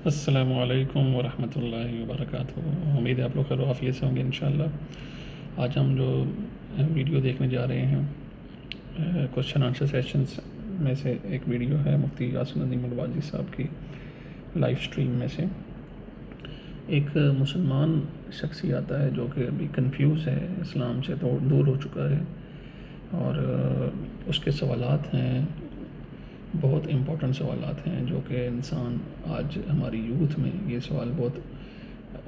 السلام علیکم ورحمۃ اللہ وبرکاتہ۔ امید ہے آپ لوگ خیر و عافیت سے ہوں گے انشاءاللہ۔ آج ہم جو ویڈیو دیکھنے جا رہے ہیں کوشچن آنسر سیشنز میں سے ایک ویڈیو ہے مفتی یاسر ندیم الواجی صاحب کی لائیو سٹریم میں سے۔ ایک مسلمان شخص آتا ہے جو کہ ابھی کنفیوز ہے، اسلام سے تو دور ہو چکا ہے، اور اس کے سوالات ہیں، بہت امپورٹنٹ سوالات ہیں جو کہ انسان آج ہماری یوتھ میں یہ سوال بہت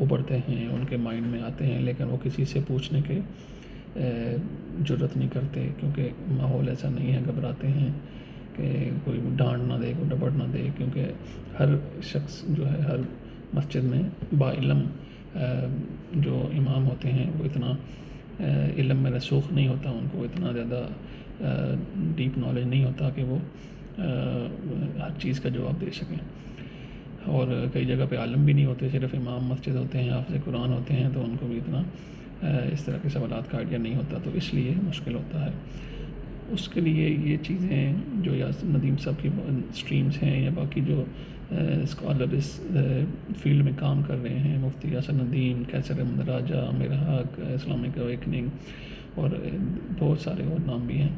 ابھرتے ہیں، ان کے مائنڈ میں آتے ہیں، لیکن وہ کسی سے پوچھنے کے جرات نہیں کرتے، کیونکہ ماحول ایسا نہیں ہے، گھبراتے ہیں کہ کوئی ڈانٹ نہ دے، کوئی ڈپٹ نہ دے، کیونکہ ہر شخص جو ہے ہر مسجد میں با علم جو امام ہوتے ہیں وہ اتنا علم میں رسوخ نہیں ہوتا، ان کو اتنا زیادہ ڈیپ نالج نہیں ہوتا کہ وہ ہر چیز کا جواب دے سکیں، اور کئی جگہ پہ عالم بھی نہیں ہوتے، صرف امام مسجد ہوتے ہیں، حافظ قرآن ہوتے ہیں، تو ان کو بھی اتنا اس طرح کے سوالات کا آئیڈیا نہیں ہوتا، تو اس لیے مشکل ہوتا ہے۔ اس کے لیے یہ چیزیں جو یاسر ندیم صاحب کی سٹریمز ہیں یا باقی جو اسکالر اس فیلڈ میں کام کر رہے ہیں، مفتی یاسر ندیم، کیسر احمد راجہ، عامر حق، اسلامک اویکننگ، اور بہت سارے اور نام بھی ہیں،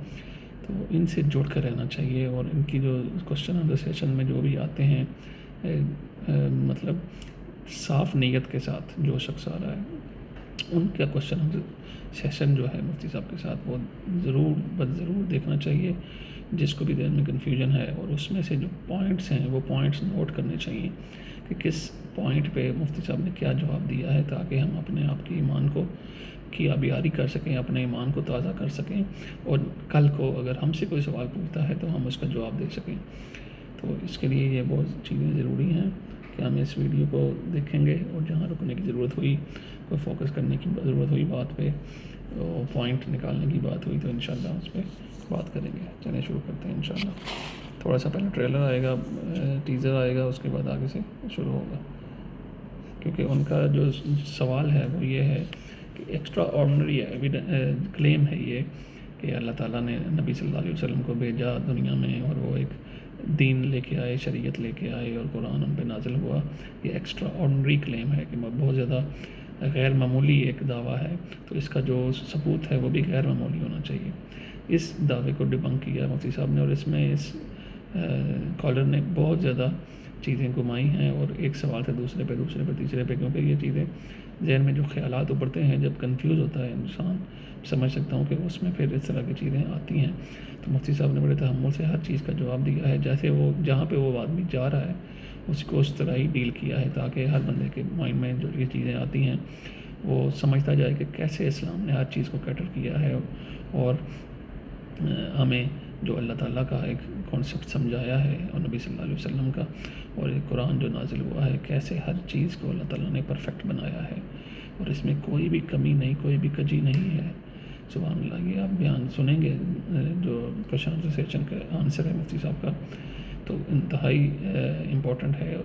تو ان سے جڑ کر رہنا چاہیے، اور ان کی جو کوشچن آنسر سیشن میں جو بھی آتے ہیں مطلب صاف نیت کے ساتھ جو شخص آ رہا ہے، ان کا کوشچن آنسر سیشن جو ہے مفتی صاحب کے ساتھ وہ ضرور دیکھنا چاہیے، جس کو بھی دیر میں کنفیوژن ہے، اور اس میں سے جو پوائنٹس ہیں وہ پوائنٹس نوٹ کرنے چاہیے کہ کس پوائنٹ پہ مفتی صاحب نے کیا جواب دیا ہے، تاکہ ہم اپنے آپ کے ایمان کو کی آبیاری کر سکیں، اپنے ایمان کو تازہ کر سکیں، اور کل کو اگر ہم سے کوئی سوال پوچھتا ہے تو ہم اس کا جواب دے سکیں۔ تو اس کے لیے یہ بہت چیزیں ضروری ہیں کہ ہم اس ویڈیو کو دیکھیں گے، اور جہاں رکنے کی ضرورت ہوئی، کوئی فوکس کرنے کی ضرورت ہوئی بات پہ، پوائنٹ نکالنے کی بات ہوئی، تو انشاءاللہ اس پہ بات کریں گے۔ چلیں شروع کرتے ہیں انشاءاللہ۔ تھوڑا سا پہلے ٹریلر آئے گا، ٹیزر آئے گا، اس کے بعد آگے سے شروع ہوگا، کیونکہ ان کا جو سوال ہے وہ یہ ہے کہ ایکسٹرا آرڈنری کلیم ہے یہ کہ اللہ تعالیٰ نے نبی صلی اللہ علیہ وسلم کو بھیجا دنیا میں، اور وہ ایک دین لے کے آئے، شریعت لے کے آئے، اور قرآن ان پہ نازل ہوا۔ یہ ایکسٹرا آرڈنری کلیم ہے کہ بہت زیادہ غیر معمولی ایک دعویٰ ہے، تو اس کا جو ثبوت ہے وہ بھی غیر معمولی ہونا چاہیے۔ اس دعوے کو ڈبنک کیا مفتی صاحب نے، اور اس میں اس کالر نے بہت زیادہ چیزیں گھمائی ہیں، اور ایک سوال سے دوسرے پہ، دوسرے پہ تیسرے پہ، کیونکہ یہ چیزیں ذہن میں جو خیالات ابھرتے ہیں، جب کنفیوز ہوتا ہے انسان، سمجھ سکتا ہوں کہ اس میں پھر اس طرح کی چیزیں آتی ہیں، تو مفتی صاحب نے بڑے تحمل سے ہر چیز کا جواب دیا ہے، جیسے وہ جہاں پہ وہ آدمی جا رہا ہے اس کو اس طرح ہی ڈیل کیا ہے، تاکہ ہر بندے کے مائنڈ میں جو یہ چیزیں آتی ہیں وہ سمجھتا جائے کہ کیسے اسلام نے ہر چیز کو کیٹر کیا ہے، اور ہمیں جو اللہ تعالیٰ کا ایک کانسیپٹ سمجھایا ہے، اور نبی صلی اللہ علیہ وسلم کا، اور ایک قرآن جو نازل ہوا ہے، کیسے ہر چیز کو اللہ تعالیٰ نے پرفیکٹ بنایا ہے، اور اس میں کوئی بھی کمی نہیں، کوئی بھی کجی نہیں ہے۔ سبحان اللہ۔ یہ آپ بیان سنیں گے جو کوشچن آنسر سیشن کا آنسر ہے مفتی صاحب کا، تو انتہائی امپورٹنٹ ہے،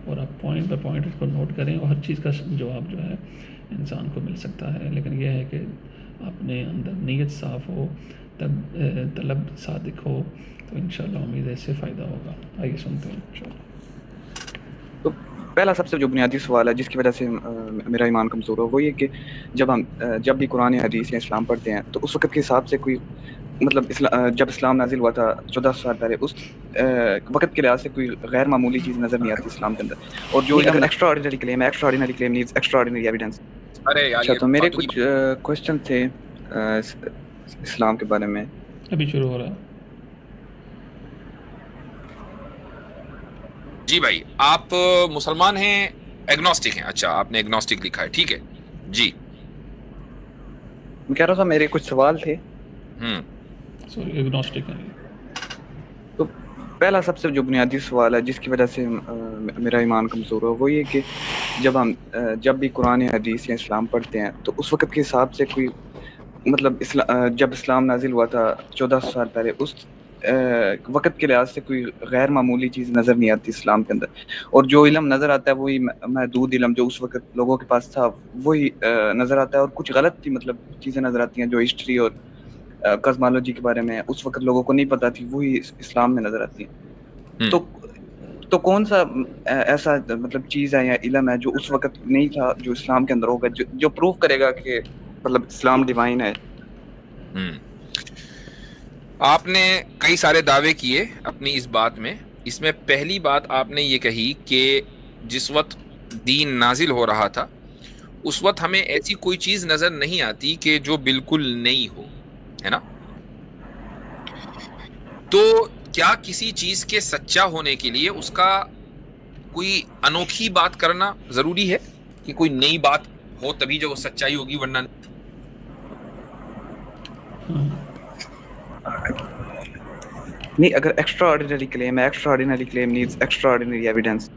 اور آپ پوائنٹ بائی پوائنٹ اس کو نوٹ کریں، اور ہر چیز کا جواب جو ہے انسان کو مل سکتا ہے، لیکن یہ ہے کہ اپنے اندر نیت صاف ہو، تب طلب صادق ہو، تو انشاءاللہ امید ہے اس سے فائدہ ہوگا۔ آئیے سنتے ہیں انشاءاللہ۔ تو پہلا سب سے جو بنیادی سوال ہے جس کی وجہ سے میرا ایمان کمزور ہو، وہ یہ کہ جب بھی قرآن حدیث یا اسلام پڑھتے ہیں تو اس وقت کے حساب سے کوئی مطلب جب اسلام نازل ہوا تھا 1400 سال پہلے، اس وقت کے لحاظ سے کوئی غیر معمولی چیز نظر نہیں آتی اسلام کے اندر، اور جو اگر ایکسٹرا آرڈینری کلیم ہے، ایکسٹرا آرڈینری کلیم نیڈز ایکسٹرا آرڈینری ایویڈنس۔ ارے یار اچھا، یہ تو میرے فالتو کی کچھ کوشچن تھے اسلام کے بارے میں۔ ابھی شروع ہو رہا ہے۔ جی بھائی، آپ مسلمان ہیں، ایگنوسٹک ہیں؟ اچھا، آپ نے ایگنوسٹک لکھا ہے، ٹھیک ہے جی۔ میں کہہ رہا تھا میرے کچھ سوال تھے۔ سوری، ایگنوسٹک ہے۔ تو پہلا سب سے جو بنیادی سوال ہے جس کی وجہ سے میرا ایمان کمزور ہو، وہ یہ کہ جب بھی قرآن حدیث یا اسلام پڑھتے ہیں تو اس وقت کے حساب سے کوئی مطلب جب اسلام نازل ہوا تھا 1400 سال پہلے، اس وقت کے لحاظ سے کوئی غیر معمولی چیز نظر نہیں آتی اسلام کے اندر، اور جو علم نظر آتا ہے وہی محدود علم جو اس وقت لوگوں کے پاس تھا وہی نظر آتا ہے، اور کچھ غلط بھی مطلب چیزیں نظر آتی ہیں جو ہسٹری اور کازمالوجی کے بارے میں اس وقت لوگوں کو نہیں پتہ تھی، وہی اسلام میں نظر آتی ہیں۔ تو تو کون سا ایسا مطلب چیز ہے یا علم ہے جو اس وقت نہیں تھا جو اسلام کے اندر ہوگا جو پروف کرے گا کہ مطلب اسلام ڈیوائن ہے؟ ہم۔ آپ نے کئی سارے دعوے کیے اپنی اس بات میں. اس میں پہلی بات آپ نے یہ کہی کہ جس وقت دین نازل ہو رہا تھا اس وقت ہمیں ایسی کوئی چیز نظر نہیں آتی کہ جو بالکل نئی ہو، ہے نا؟ تو کیا کسی چیز کے سچا ہونے کے لیے اس کا کوئی انوکھی بات کرنا ضروری ہے کہ کوئی نئی بات ہو تبھی جو وہ سچائی ہوگی، ورنہ نہیں، اگر ایکسٹرا آرڈینری کلیم ہے، ایکسٹرا آرڈینری کلیم نیڈز ایکسٹرا آرڈینری ایویڈنس.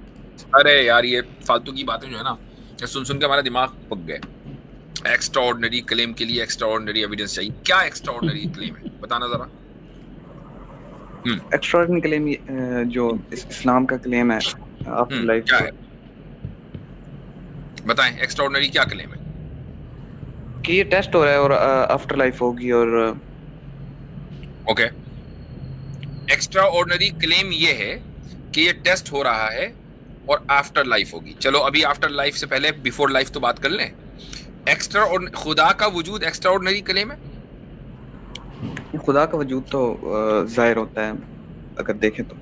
ارے یار یہ فالتو کی باتیں جو ہے نا یہ سن سن کے ہمارا دماغ پک گئے. ایکسٹرا آرڈنری کلیم کے لیے ایکسٹرا آرڈنری ایویڈنس چاہیے. کیا ایکسٹرا آرڈنری کلیم ہے بتانا ذرا. ایکسٹرا آرڈینری کلیم جو اسلام کا کلیم ہے آفٹر لائف، کیا ہے بتائیں؟ ایکسٹرا آرڈنری کیا کلیم ہے؟ کہ یہ ٹیسٹ ہو رہا ہے اور آفٹر لائف ہوگی. اور اوکے، ایکسٹرا آرڈنری کلیم یہ ہے کہ یہ ٹیسٹ ہو رہا ہے اور آفٹر لائف ہوگی. چلو ابھی آفٹر لائف سے پہلے بیفور لائف تو بات کر لیں. ایکسٹرا خدا کا وجود ایکسٹرا آرڈنری کلیم ہے. خدا کا وجود تو ظاہر ہوتا ہے اگر دیکھیں تو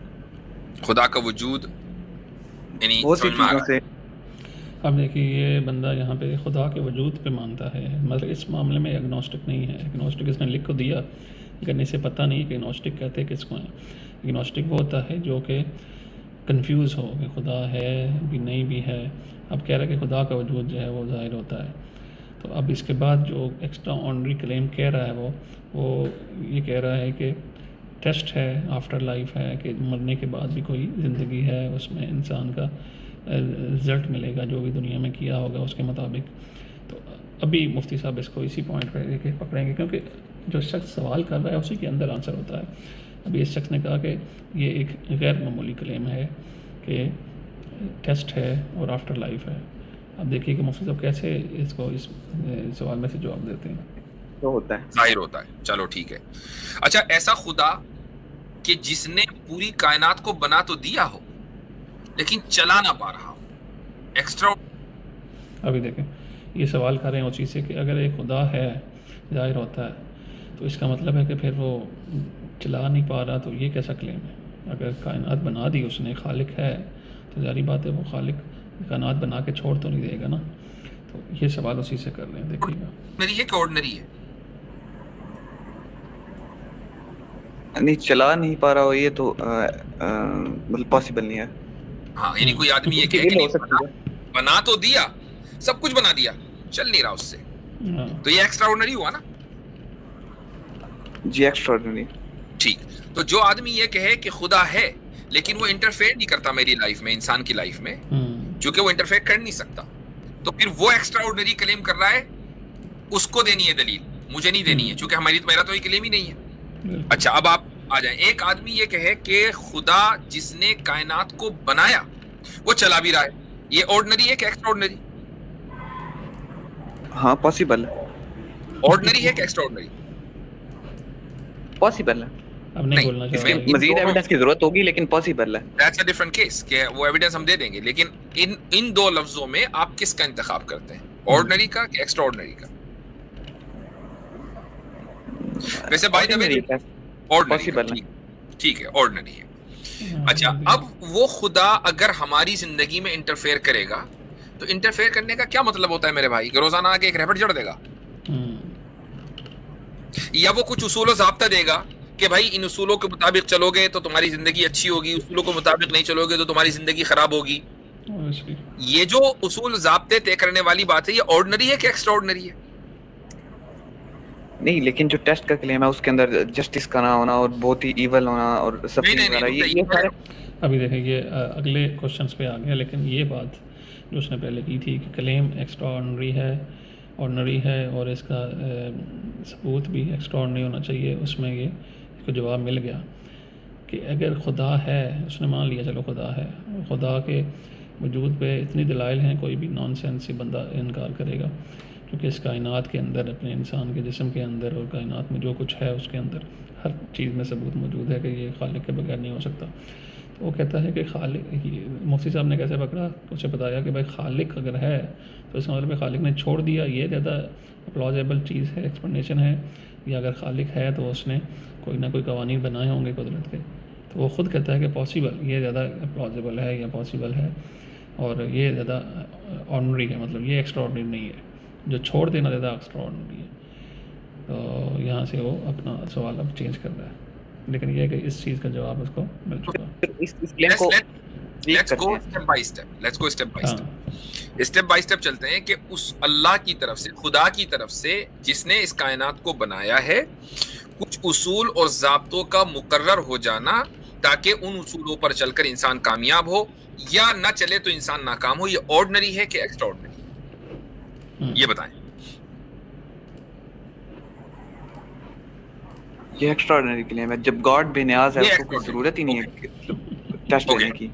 خدا کا وجود یعنی بہت سی سمجھ میں آ چیزوں رہا سے. اب دیکھیے یہ بندہ یہاں پہ خدا کے وجود پہ مانتا ہے، مطلب اس معاملے میں اگنوسٹک نہیں ہے. اگنوسٹک اس نے لکھ کو دیا لیکن اسے پتہ نہیں کہ اگنوسٹک کہتے کس کو ہیں. اگنوسٹک وہ ہوتا ہے جو کہ کنفیوز ہو کہ خدا ہے بھی نہیں بھی ہے. اب کہہ رہا ہے کہ خدا کا وجود جو ہے وہ ظاہر ہوتا ہے. تو اب اس کے بعد جو ایکسٹرا آرڈنری کلیم کہہ رہا ہے وہ یہ کہہ رہا ہے کہ ٹیسٹ ہے، آفٹر لائف ہے، کہ مرنے کے بعد بھی کوئی زندگی ہے، اس میں انسان کا رزلٹ ملے گا جو بھی دنیا میں کیا ہوگا اس کے مطابق. تو ابھی مفتی صاحب اس کو اسی پوائنٹ پہ پکڑیں گے کیونکہ جو شخص سوال کر رہا ہے اسی کے اندر آنسر ہوتا ہے. ابھی اس شخص نے کہا کہ یہ ایک غیر معمولی کلیم ہے کہ ٹیسٹ ہے اور آفٹر لائف ہے. اب دیکھیے کہ مفتی صاحب کیسے اس کو اس سوال میں سے جواب دیتے ہیں. جو ہوتا ہے ظاہر ہوتا ہے. چلو ٹھیک ہے. اچھا، ایسا خدا کہ جس نے پوری کائنات کو بنا تو دیا ہو لیکن چلا نہ پا رہا ہو، ایکسٹرا. ابھی دیکھیں یہ سوال کر رہے ہیں اسی سے کہ اگر ایک خدا ہے ظاہر ہوتا ہے تو اس کا مطلب ہے کہ پھر وہ چلا نہیں پا رہا، تو یہ کیسا کلیم ہے؟ اگر کائنات بنا دی اس نے، خالق ہے، تو ظاہری بات ہے وہ خالق کائنات بنا کے چھوڑ تو نہیں دے گا نا. تو یہ سوال اسی سے کر رہے ہیں. دیکھیے گا آرڈنری ہے کہ آرڈنری ہے؟ نہیں چلا نہیں پا رہا ہو، یہ تو مطلب پاسبل نہیں ہے. ہاں، یعنی کوئی آدمی یہ کہے کہ نہیں بنا تو دیا، سب کچھ بنا دیا، چل نہیں رہا اس سے، ہاں تو یہ ایکسٹرا آرڈنری ہوا نا. جی ایکسٹرا آرڈینری. ٹھیک. تو جو آدمی یہ کہے کہ خدا ہے لیکن وہ انٹرفیئر نہیں کرتا میری لائف میں، انسان کی لائف میں، چونکہ وہ انٹرفیئر کر نہیں سکتا، تو پھر وہ ایکسٹرا آرڈنری کلیم کر رہا ہے. اس کو دینی ہے دلیل، مجھے نہیں دینی ہے چونکہ میرا تو یہ کلیم ہی نہیں ہے. اچھا اب آپ آ جائیں. ایک آدمی یہ کہے کہ خدا جس نے کائنات کو بنایا وہ چلا بھی رہا ہے، یہ آرڈنری ہے کہ ایکسٹرا آرڈنری؟ ہاں پاسبل ہے. آرڈنری ہے کہ ایکسٹرا آرڈنری؟ پاسبل ہے. اب نہیں بولنا اس چاہ کی رہا مزید ایویڈنس کی ضرورت ہوگی لیکن پاسبل ہے. دیٹس اے ڈفرنٹ کیس کہ وہ ایویڈنس ہم دے دیں گے، لیکن ان دو لفظوں میں آپ کس کا انتخاب کرتے ہیں، آرڈنری کا کہ ایکسٹرا آرڈنری کا؟ ویسے بائی دا وے آرڈنری، ٹھیک ہے آرڈنری ہے. اچھا اب وہ خدا اگر ہماری زندگی میں انٹرفیئر کرے گا تو انٹرفیئر کرنے کا کیا مطلب ہوتا ہے میرے بھائی؟ کہ روزانہ آ کے ایک ریپٹ جڑ دے گا، یا وہ کچھ اصول و ضابطہ دے گا کہ بھائی ان اصولوں کے مطابق چلو گے تو تمہاری زندگی اچھی ہوگی، اصولوں کے مطابق نہیں چلو گے تو تمہاری زندگی خراب ہوگی. یہ جو اصول ضابطے طے کرنے والی بات ہے یہ آرڈنری ہے کہ ایکسٹرا آرڈنری ہے؟ نہیں، لیکن جو ٹیسٹ کا کلیم ہے اس کے اندر جسٹس کا نہ ہونا اور بہت ہی ایول ہونا اور سفرنگ وغیرہ، یہ سارے. ابھی دیکھیں یہ اگلے کوشچنس پہ آ گیا، لیکن یہ بات جو اس نے پہلے کی تھی کہ کلیم ایکسٹرا آرڈنری ہے اور اس کا ثبوت بھی ایکسٹرا آرڈنری ہونا چاہیے، اس میں یہ اس کو جواب مل گیا کہ اگر خدا ہے، اس نے مان لیا چلو خدا ہے، خدا کے وجود پہ اتنی دلائل ہیں کوئی بھی نان سینسی بندہ انکار کرے گا، کیونکہ اس کائنات کے اندر، اپنے انسان کے جسم کے اندر اور کائنات میں جو کچھ ہے اس کے اندر ہر چیز میں ثبوت موجود ہے کہ یہ خالق کے بغیر نہیں ہو سکتا. وہ کہتا ہے کہ خالق، مفتی صاحب نے کیسے پکڑا، اسے بتایا کہ بھائی خالق اگر ہے تو اس کا مطلب خالق نے چھوڑ دیا، یہ زیادہ پلازیبل چیز ہے، ایکسپلینیشن ہے. یا اگر خالق ہے تو اس نے کوئی نہ کوئی قوانین بنائے ہوں گے قدرت کے. تو وہ خود کہتا ہے کہ پاسبل، یہ زیادہ پلازیبل ہے یا پاسبل ہے، اور یہ زیادہ آرڈنری ہے، مطلب یہ ایکسٹرا آرڈنری نہیں ہے. جو چھوڑ دینا زیادہ ایکسٹرا آرڈنری ہے. تو یہاں سے وہ اپنا سوال اب چینج کر رہا ہے، لیکن یہ ہے کہ اس چیز کا جواب اس کو مل چکا. اس کلیم کو let's go step by step, step by step چلتے ہیں کہ اس اللہ کی طرف سے، خدا کی طرف سے جس نے اس کائنات کو بنایا ہے، کچھ اصول اور ضابطوں کا مقرر ہو جانا تاکہ ان اصولوں پر چل کر انسان کامیاب ہو، یا نہ چلے تو انسان ناکام ہو. یہ آرڈنری ہے کہ ایکسٹرا آرڈنری؟ یہ بتائیں. یہ ایکسٹرا آرڈنری کلیم ہے. جب گاڈ بے نیاز ہے، اس کو کوئی ضرورت ہی نہیں ہے ٹیسٹ لینے کی.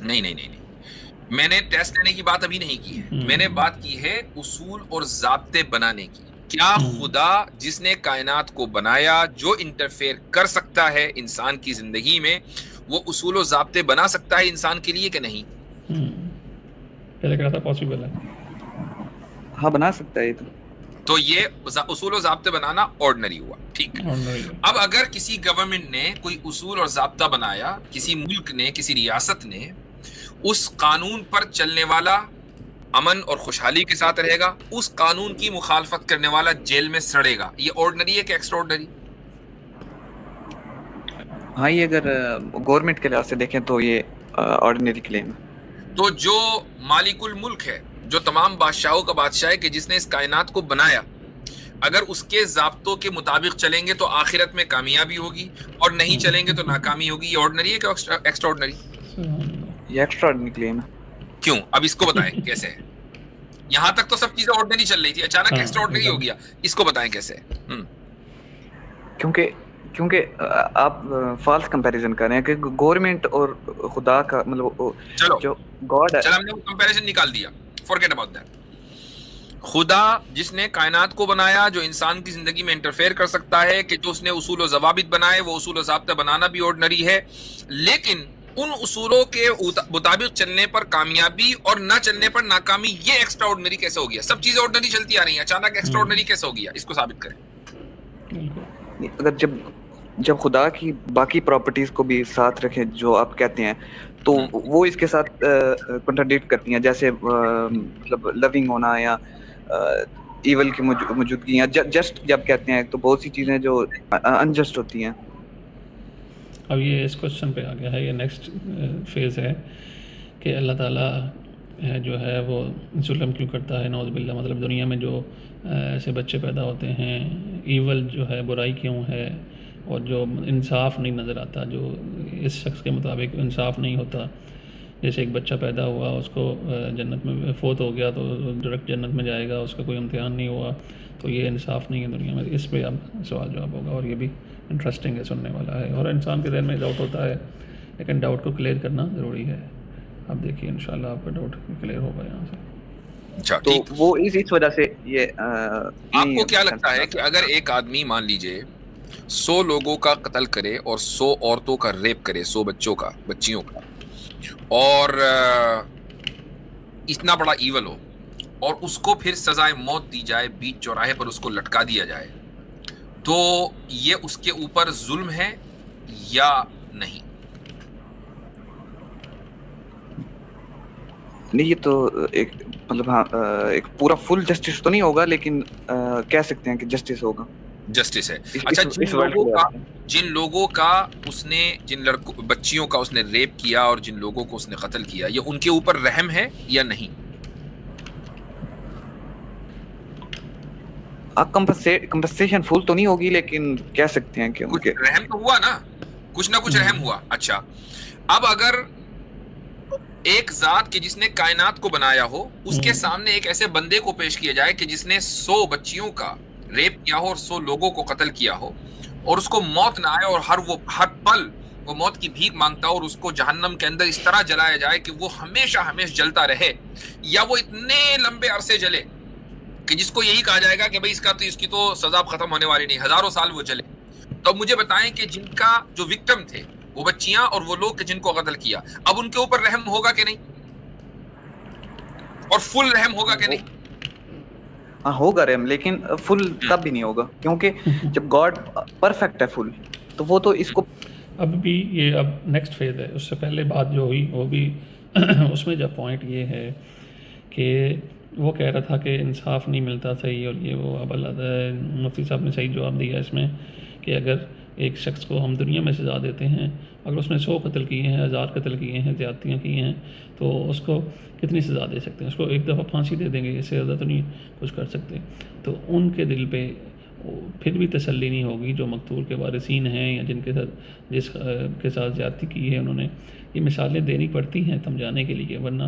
نہیں، میں نے ٹیسٹ لینے کی بات ابھی نہیں کی ہے. میں نے بات کی ہے اصول اور ضابطے بنانے کی. کیا خدا جس نے کائنات کو بنایا، جو انٹرفیئر کر سکتا ہے انسان کی زندگی میں، وہ اصول و ضابطے بنا سکتا ہے انسان کے لیے کہ نہیں؟ پہلے کہا تھا پاسبل ہے. ہاں بنا سکتا ہے. تو یہ اصول و ضابطے بنانا آرڈنری ہوا. ٹھیک. اب اگر کسی گورنمنٹ نے کوئی اصول اور ضابطہ بنایا، کسی ملک نے، کسی ریاست نے، اس قانون پر چلنے والا امن اور خوشحالی کے ساتھ رہے گا، اس قانون کی مخالفت کرنے والا جیل میں سڑے گا. یہ آرڈنری ہے کہ ایکسٹرا آرڈنری؟ ہاں، یہ اگر گورنمنٹ کے لحاظ سے دیکھیں تو یہ آرڈنری کلیم ہے. تو جو مالک الملک ہے، جو تمام بادشاہوں کا بادشاہ ہے، کہ جس نے اس کائنات کو بنایا، اگر اس کے ضابطوں کے مطابق چلیں گے تو آخرت میں کامیابی ہوگی، اور نہیں چلیں گے تو ناکامی ہوگی. یہ آرڈنری ہے کہ ایکسٹرا آرڈنری؟ یہ ایکسٹرا آرڈنری کلیم ہے. کیوں؟ اب اس کو بتائیں کیسے ہے. یہاں تک تو سب چیزیں آرڈنری چل رہی تھی، اچانک ایکسٹرا آرڈنری ہو گیا. اس کو بتائیں کیسے. کیونکہ آپ فالس کمپیریزن کر رہے ہیں کہ گورنمنٹ اور خدا کا مطلب جو گاڈ ہے. چلو ہم نے وہ کمپیریزن نکال دیا، فورگیٹ اباؤٹ دیٹ. خدا جس نے کائنات کو بنایا، جو انسان کی زندگی میں انٹرفیئر کر سکتا ہے، کہ جو اس نے اصول و ضوابط بنائے، وہ اصول و ضابطے بنانا بھی آرڈنری ہے. لیکن ان اصولوں کے مطابق چلنے پر کامیابی اور نہ چلنے پر ناکامی، یہ ایکسٹرا آرڈنری کیسے ہو گیا؟ سب چیزیں آرڈنری چلتی آ رہی ہیں، اچانک ایکسٹرا آرڈنری کیسے ہو گیا؟ اس کو ثابت کریں. اگر جب خدا کی باقی پراپرٹیز کو بھی ساتھ رکھیں جو آپ کہتے ہیں، تو وہ اس کے ساتھ کنٹراڈکٹ کرتی ہیں. جیسے مطلب لونگ ہونا یا ایول کی موجودگی، یا جسٹ جب کہتے ہیں تو بہت سی چیزیں جو انجسٹ ہوتی ہیں. اب یہ اس کوشچن پہ آ گیا ہے، یہ نیکسٹ فیز ہے کہ اللہ تعالیٰ جو ہے وہ ظلم کیوں کرتا ہے، نعوذ باللہ. مطلب دنیا میں جو ایسے بچے پیدا ہوتے ہیں، ایول جو ہے، برائی کیوں ہے، اور جو انصاف نہیں نظر آتا، جو اس شخص کے مطابق انصاف نہیں ہوتا. جیسے ایک بچہ پیدا ہوا، اس کو جنت میں فوت ہو گیا تو ڈائریکٹ جنت میں جائے گا، اس کا کوئی امتحان نہیں ہوا، تو یہ انصاف نہیں ہے دنیا میں. اس پہ اب سوال جواب ہوگا، اور یہ بھی انٹرسٹنگ ہے، سننے والا ہے. اور انسان کے ذہن میں ڈاؤٹ ہوتا ہے، لیکن ڈاؤٹ کو کلیئر کرنا ضروری ہے. اب دیکھیے انشاءاللہ آپ کا ڈاؤٹ کلیئر ہوگا یہاں سے. تو وہ اس وجہ سے یہ آپ کو کیا لگتا ہے کہ اگر ایک آدمی مان لیجئے 100 لوگوں کا قتل کرے اور 100 عورتوں کا ریپ کرے، 100 بچیوں کا، اور اتنا بڑا ایول ہو، اور اس کو پھر سزائے موت دی جائے، بیچ چوراہے پر اس کو لٹکا دیا جائے، تو یہ اس کے اوپر ظلم ہے یا نہیں؟ نہیں، یہ تو ایک مطلب ہاں ایک پورا فل جسٹس تو نہیں ہوگا، لیکن کہہ سکتے ہیں کہ جسٹس ہوگا. جسٹس ہے. اچھا، جن لوگوں کا اس نے، جن بچیوں کا اس نے ریپ کیا اور جن لوگوں کو اس نے قتل کیا، یہ ان کے اوپر رحم ہے یا نہیں؟ کمپنسیشن فل تو نہیں ہوگی، لیکن کہہ سکتے ہیں کہ کچھ رحم تو ہوا نا، کچھ نہ کچھ رحم ہوا. اچھا، اب اگر ایک ذات کے جس نے کائنات کو بنایا ہو، اس کے سامنے ایک ایسے بندے کو پیش کیا جائے کہ جس نے 100 بچیوں کا ریپ کیا ہو اور 100 لوگوں کو قتل کیا ہو، اور اس کو موت نہ آئے، اور ہر پل وہ موت کی بھیک مانگتا ہو، اور اس کو جہنم کے اندر اس طرح جلایا جائے کہ وہ ہمیشہ جلتا رہے، یا وہ اتنے لمبے عرصے جلے کہ جس کو یہی کہا جائے گا کہ بھئی اس کی تو سزا ختم ہونے والی نہیں، ہزاروں سال وہ جلے. تو مجھے بتائیں کہ جن کا جو وکٹم تھے، وہ بچیاں اور وہ لوگ جن کو قتل کیا، اب ان کے اوپر رحم ہوگا کہ نہیں؟ اور فل رحم ہوگا کہ نہیں؟ ہاں ہوگا رحم، لیکن فل تب بھی نہیں ہوگا، کیونکہ جب گاڈ پرفیکٹ ہے فل، تو وہ تو اس کو اب بھی یہ اب نیکسٹ فیز ہے. اس سے پہلے بات جو ہوئی وہ بھی اس میں جب پوائنٹ یہ ہے کہ وہ کہہ رہا تھا کہ انصاف نہیں ملتا صحیح، اور یہ وہ اب اللہ مفتی صاحب نے صحیح جواب دیا اس میں کہ اگر ایک شخص کو ہم دنیا میں سزا دیتے ہیں، اگر اس نے 100 قتل کیے ہیں، 1000 قتل کیے ہیں، زیادتیاں کی ہیں، تو اس کو کتنی سزا دے سکتے ہیں؟ اس کو ایک دفعہ پھانسی دے دیں گے، اس سے زیادہ تو نہیں کچھ کر سکتے. تو ان کے دل پہ پھر بھی تسلی نہیں ہوگی جو مقتول کے وارثین ہیں یا جن کے ساتھ جس کے ساتھ زیادتی کی ہے انہوں نے. یہ مثالیں دینی پڑتی ہیں سمجھانے کے لیے، ورنہ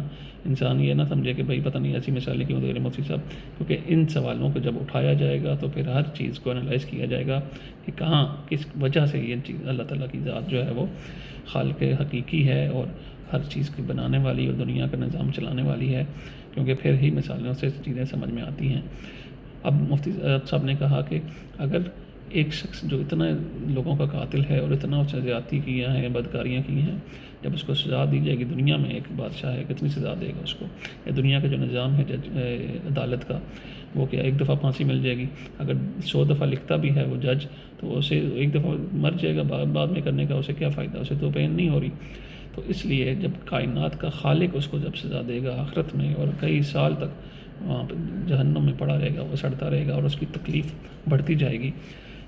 انسان یہ نہ سمجھے کہ بھائی پتہ نہیں ایسی مثالیں کیوں دے رہے مفتی صاحب، کیونکہ ان سوالوں کو جب اٹھایا جائے گا تو پھر ہر چیز کو انالائز کیا جائے گا کہ کہاں کس وجہ سے یہ چیز اللہ تعالیٰ کی ذات جو ہے وہ خالق حقیقی ہے اور ہر چیز کی بنانے والی اور دنیا کا نظام چلانے والی ہے، کیونکہ پھر ہی مثالوں سے چیزیں سمجھ میں آتی ہیں. اب مفتی صاحب نے کہا کہ اگر ایک شخص جو اتنا لوگوں کا قاتل ہے اور اتنا اس نے زیادتی کیا ہے، بدکاریاں کی ہیں، جب اس کو سزا دی جائے گی دنیا میں، ایک بادشاہ ہے کتنی سزا دے گا اس کو؟ یا دنیا کا جو نظام ہے عدالت کا، وہ کیا ایک دفعہ پھانسی مل جائے گی؟ اگر 100 دفعہ لکھتا بھی ہے وہ جج، تو اسے ایک دفعہ مر جائے گا، بعد میں کرنے کا اسے کیا فائدہ؟ اسے تو پین نہیں ہو رہی. تو اس لیے جب کائنات کا خالق اس کو جب سزا دے گا آخرت میں، اور کئی سال تک وہاں پہ جہنم میں پڑا رہے گا، وہ سڑتا رہے گا اور اس کی تکلیف بڑھتی جائے گی،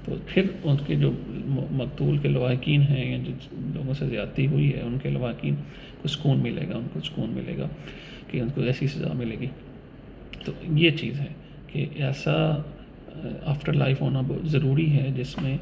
تو پھر ان کے جو مقتول کے لواحقین ہیں یا جن لوگوں سے زیادتی ہوئی ہے ان کے لواحقین کو سکون ملے گا، ان کو سکون ملے گا کہ ان کو ایسی سزا ملے گی. تو یہ چیز ہے کہ ایسا آفٹر لائف ہونا بہت ضروری ہے جس میں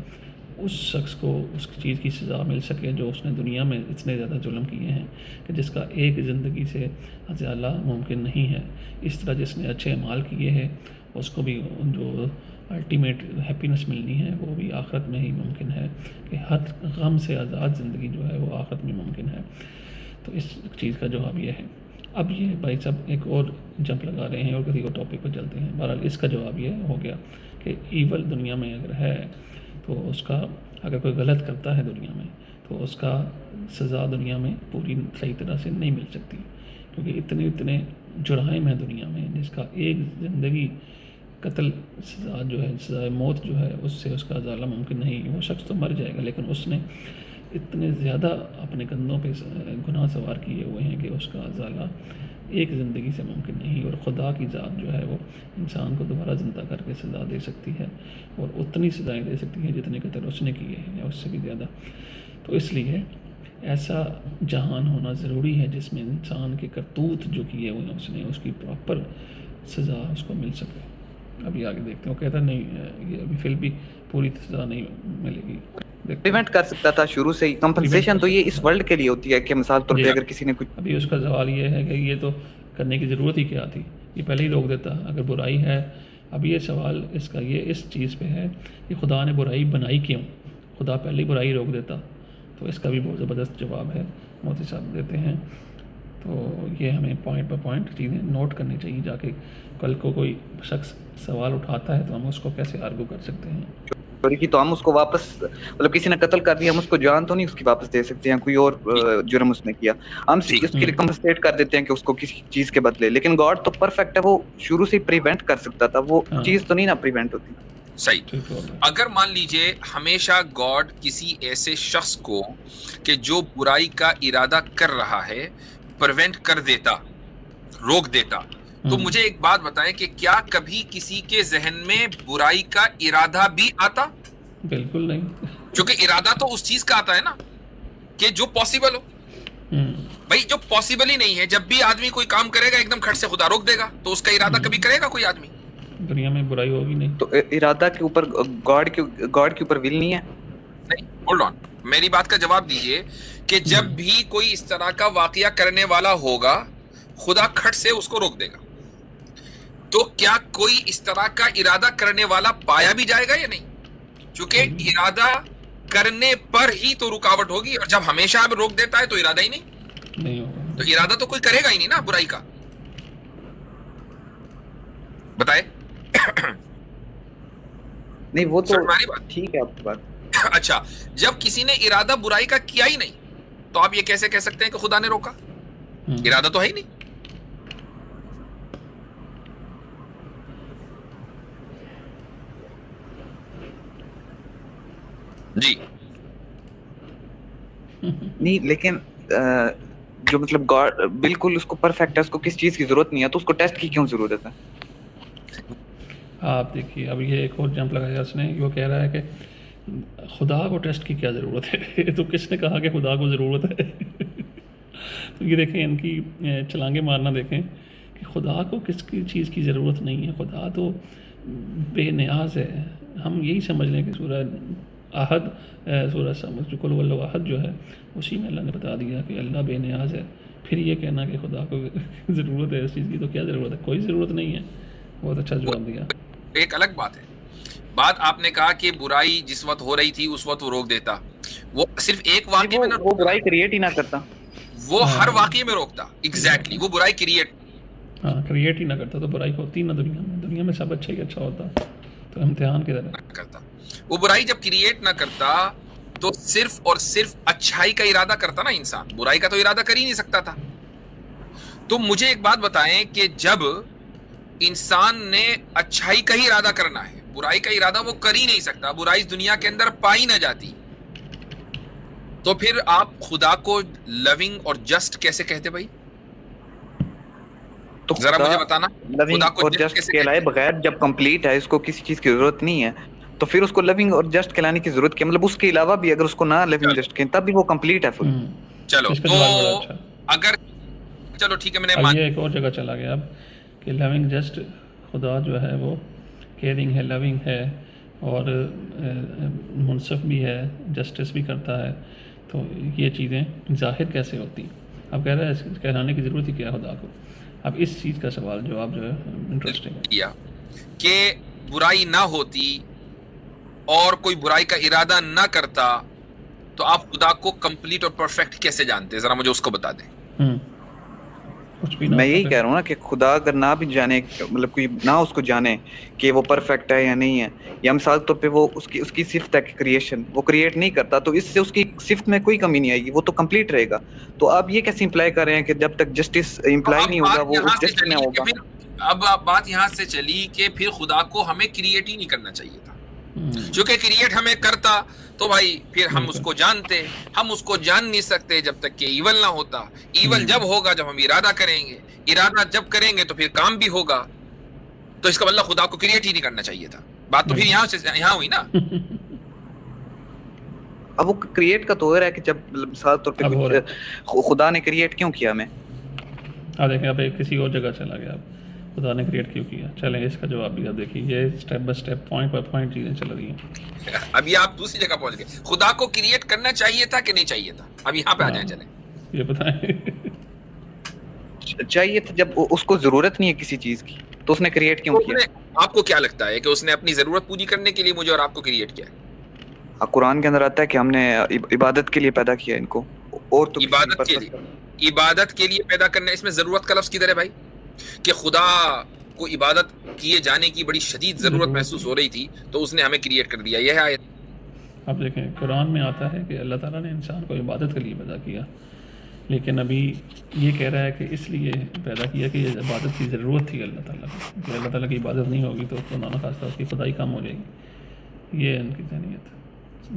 اس شخص کو اس چیز کی سزا مل سکے جو اس نے دنیا میں اتنے زیادہ ظلم کیے ہیں کہ جس کا ایک زندگی سے ازالہ ممکن نہیں ہے. اس طرح جس نے اچھے اعمال کیے ہیں اس کو بھی جو الٹیمیٹ ہیپینس ملنی ہے وہ بھی آخرت میں ہی ممکن ہے کہ ہر غم سے آزاد زندگی جو ہے وہ آخرت میں ممکن ہے. تو اس چیز کا جواب یہ ہے. اب یہ بھائی صاحب ایک اور جمپ لگا رہے ہیں اور کسی اور ٹاپک پہ چلتے ہیں. بہرحال اس کا جواب یہ ہو گیا کہ ایول دنیا میں اگر ہے تو اس کا اگر کوئی غلط کرتا ہے دنیا میں تو اس کا سزا دنیا میں پوری صحیح طرح سے نہیں مل سکتی، کیونکہ اتنے جرائم ہیں دنیا میں جس کا ایک زندگی قتل سزا جو ہے، سزائے موت جو ہے، اس سے اس کا ازالہ ممکن نہیں. وہ شخص تو مر جائے گا لیکن اس نے اتنے زیادہ اپنے کندھوں پہ گناہ سوار کیے ہوئے ہیں کہ اس کا ازالہ ایک زندگی سے ممکن نہیں. اور خدا کی ذات جو ہے وہ انسان کو دوبارہ زندہ کر کے سزا دے سکتی ہے اور اتنی سزائیں دے سکتی ہیں جتنے قتل اس نے کیے ہیں یا اس سے بھی زیادہ. تو اس لیے ایسا جہان ہونا ضروری ہے جس میں انسان کے کرتوت جو کیے ہوئے ہیں اس نے اس کی پراپر سزا اس کو مل سکے. ابھی آگے دیکھتے ہیں. وہ کہتا نہیں یہ ابھی فی الحال بھی پوری سزا نہیں ملے گی. پریونٹ کر سکتا تھا شروع سے ہی. کمپنسیشن تو یہ اس ورلڈ کے لیے ہوتی ہے کہ مثال طور پہ اگر کسی نے کچھ، ابھی اس کا سوال یہ ہے کہ یہ تو کرنے کی ضرورت ہی کیا تھی، یہ پہلے ہی روک دیتا اگر برائی ہے. اب یہ سوال اس کا یہ اس چیز پہ ہے کہ خدا نے برائی بنائی کیوں؟ خدا پہلے ہی برائی روک دیتا. تو اس کا بھی بہت زبردست جواب ہے مفتی صاحب دیتے ہیں. تو یہ ہمیں پوائنٹ بائی پوائنٹ چیزیں نوٹ کرنی چاہیے جا کے. کل کو کوئی شخص سوال اٹھاتا ہے تو ہم اس کو کیسے آرگو کر سکتے ہیں. چوری کی تو ہم اس کو واپس، مطلب کسی نے قتل کر دیا ہم اس کو جان تو نہیں اس کی واپس دے سکتے ہیں، کوئی اور جرم اس نے کیا ہم اس کے لیے کمپنسیٹ کر دیتے ہیں کہ اس کو کسی چیز کے بدلے. لیکن گاڈ تو پرفیکٹ ہے، وہ شروع سے پریونٹ کر سکتا تھا، وہ چیز تو نہیں نا پریونٹ ہوتی. صحیح. اگر مان لیجئے ہمیشہ گاڈ کسی ایسے شخص کو کہ جو برائی کا ارادہ کر رہا ہے پریونٹ کر دیتا، روک دیتا، تو مجھے ایک بات بتائیں کہ کیا کبھی کسی کے ذہن میں برائی کا ارادہ بھی آتا؟ بالکل نہیں. کیونکہ ارادہ تو اس چیز کا آتا ہے نا کہ جو پاسبل ہو. بھائی جو پاسبل ہی نہیں ہے، جب بھی آدمی کوئی کام کرے گا ایک دم کھٹ سے خدا روک دے گا، تو اس کا ارادہ کبھی کرے گا کوئی آدمی؟ دنیا میں برائی ہوگی نہیں. تو ارادہ کے اوپر گاڈ کے اوپر ول نہیں ہے. نہیں، ہولڈ آن، میری بات کا جواب دیجئے کہ جب بھی کوئی اس طرح کا واقعہ کرنے والا ہوگا خدا کھٹ سے اس کو روک دے گا. تو کیا کوئی اس طرح کا ارادہ کرنے والا پایا بھی جائے گا یا نہیں؟ چونکہ ارادہ کرنے پر ہی تو رکاوٹ ہوگی، اور جب ہمیشہ اب روک دیتا ہے تو ارادہ ہی نہیں ہوگا. تو ارادہ تو کوئی کرے گا ہی نہیں نا برائی کا. بتائے نہیں وہ تو ٹھیک ہے آپ کی بات. اچھا جب کسی نے ارادہ برائی کا کیا ہی نہیں تو آپ یہ کیسے کہہ سکتے ہیں کہ خدا نے روکا؟ ارادہ تو ہے ہی نہیں. جی نہیں لیکن جو مطلب گاڈ بالکل اس کو پرفیکٹ ہے, اس کو کس چیز کی ضرورت نہیں ہے, تو اس کو ٹیسٹ کی کیوں ضرورت ہے؟ آپ دیکھیے اب یہ ایک اور جمپ لگایا اس نے, وہ کہہ رہا ہے کہ خدا کو ٹیسٹ کی کیا ضرورت ہے. تو کس نے کہا کہ خدا کو ضرورت ہے؟ تو یہ دیکھیں ان کی چھلانگیں مارنا دیکھیں کہ خدا کو کس کی چیز کی ضرورت نہیں ہے, خدا تو بے نیاز ہے. ہم یہی سمجھ لیں کہ سورہ احد, سورہ جو قل هو الله احد جو ہے اسی میں اللہ نے بتا دیا کہ اللہ بے نیاز ہے. پھر یہ کہنا کہ خدا کو ضرورت ہے اس چیز کی, تو کیا ضرورت ہے؟ کوئی ضرورت نہیں ہے. بہت اچھا جواب دیا. ایک الگ بات ہے. بات آپ نے کہا کہ برائی جس وقت ہو رہی تھی اس وقت وہ روک دیتا, وہ صرف ایک واقعے میں نہ, وہ برائی کریٹ ہی نہ کرتا, وہ ہر واقعے میں روکتا. ایگزیکٹلی وہ برائی کریٹ کریٹ ہی نہ کرتا تو برائی ہوتی نہ دنیا میں سب اچھا ہی اچھا ہوتا. تو امتحان کی طرح کرتا. وہ برائی جب کریٹ نہ کرتا تو صرف اور صرف اچھائی کا ارادہ کرتا نا انسان, برائی کا تو ارادہ کر ہی نہیں سکتا تھا. تو مجھے ایک بات بتائیں کہ جب انسان نے اچھائی کا ہی ارادہ کرنا ہے, برائی کا ارادہ وہ کر ہی نہیں سکتا, برائی اس دنیا کے اندر پائی نہ جاتی, تو پھر آپ خدا کو لونگ اور جسٹ کیسے کہتے بھائی؟ تو ذرا مجھے بتانا. لونگ اور جسٹ کہلائے بغیر جب کمپلیٹ ہے, اس کو کسی چیز کی ضرورت نہیں ہے, تو پھر اس کو لونگ اور جسٹ کہلانے کی ضرورت کیا؟ مطلب اس کے علاوہ بھی اگر اس کو نہ لونگ جسٹ کہیں تب بھی وہ کمپلیٹ ہے فل. چلو تو اگر چلو ٹھیک ہے میں نے یہ ایک اور جگہ چلا گیا اب کہ لونگ جسٹ, خدا جو ہے وہ کیئرنگ ہے, لونگ ہے اور منصف بھی ہے, جسٹس بھی کرتا ہے. تو یہ چیزیں ظاہر کیسے ہوتی؟ اب کہہ رہا ہے کہلانے کی ضرورت ہی کیا خدا کو. اب اس چیز کا سوال جواب جو ہے انٹرسٹنگ کیا کہ برائی نہ ہوتی اور کوئی برائی کا ارادہ نہ کرتا تو آپ خدا کو کمپلیٹ اور پرفیکٹ کیسے جانتے؟ ذرا مجھے اس کو بتا دیں. میں یہی کہہ رہا ہوں نا کہ خدا اگر نہ بھی جانے, مطلب کوئی نہ اس کو جانے کہ وہ پرفیکٹ ہے یا نہیں ہے, یا مثال طور پہ وہ اس کی صفت ہے کریشن, وہ کریٹ نہیں کرتا, تو اس سے اس کی صفت میں کوئی کمی نہیں آئے گی, وہ تو کمپلیٹ رہے گا. تو آپ یہ کیسے امپلائی کر رہے ہیں کہ جب تک جسٹس امپلائی نہیں ہوگا وہ اس جسٹ میں ہوگا؟ اب بات یہاں سے چلی کہ پھر خدا کو ہمیں کریٹ ہی نہیں کرنا چاہیے تھا, چونکہ کریٹ ہمیں کرتا تو بھائی پھر ہم اس کو جانتے. ہم اس کو جان نہیں سکتے جب تک کہ ایول نہ ہوتا. ایول جب ہوگا جب ہم ارادہ کریں گے, ارادہ جب کریں گے تو پھر کام بھی ہوگا. تو اس کا مطلب خدا کو کریٹ ہی نہیں کرنا چاہیے تھا. بات تو پھر یہاں ہوئی نا. اب وہ کریٹ کا تو ہو رہا ہے کہ جب مثال طور پہ خدا نے کریٹ کیوں کیا ہمیں؟ دیکھیں اب کسی اور جگہ چلا گیا, خدا نے کریٹ کیوں کیا. چلیں اس کا جواب بھی آپ دیکھیے, یہ step by step point by point چیزیں چل رہی ہیں. ابھی آپ دوسری جگہ پہنچ گئے. خدا کو کریٹ کرنا چاہیے تھا کہ نہیں چاہیے تھا؟ اب یہاں پہ آ جائیں. چلیں یہ بتائیں. چاہیے تھا. جب اس کو ضرورت نہیں ہے کسی چیز کی تو اس نے کریٹ کیوں کیا؟ آپ کو کیا لگتا ہے کہ اس نے اپنی ضرورت پوری کرنے کے لیے مجھے اور آپ کو کریٹ کیا ہے؟ قرآن کے اندر آتا ہے کہ ہم نے عبادت کے لیے پیدا کیا ان کو, اور تو عبادت کے لیے پیدا کرنا. اس میں ضرورت کا لفظ کدھر ہے بھائی؟ کہ خدا کو عبادت کیے جانے کی بڑی شدید ضرورت محسوس ہو رہی تھی تو اس نے ہمیں کریٹ کر دیا. یہ ہے آیت. اب دیکھیں قرآن میں آتا ہے کہ اللہ تعالیٰ نے انسان کو عبادت کے لیے پیدا کیا, لیکن ابھی یہ کہہ رہا ہے کہ اس لیے پیدا کیا کہ یہ عبادت کی ضرورت تھی اللہ تعالیٰ کو, کہ اللہ تعالیٰ کی عبادت نہیں ہوگی تو خدا نہ خواستہ اس کی خدائی کم ہو جائے گی. یہ ان کی ذہنیت.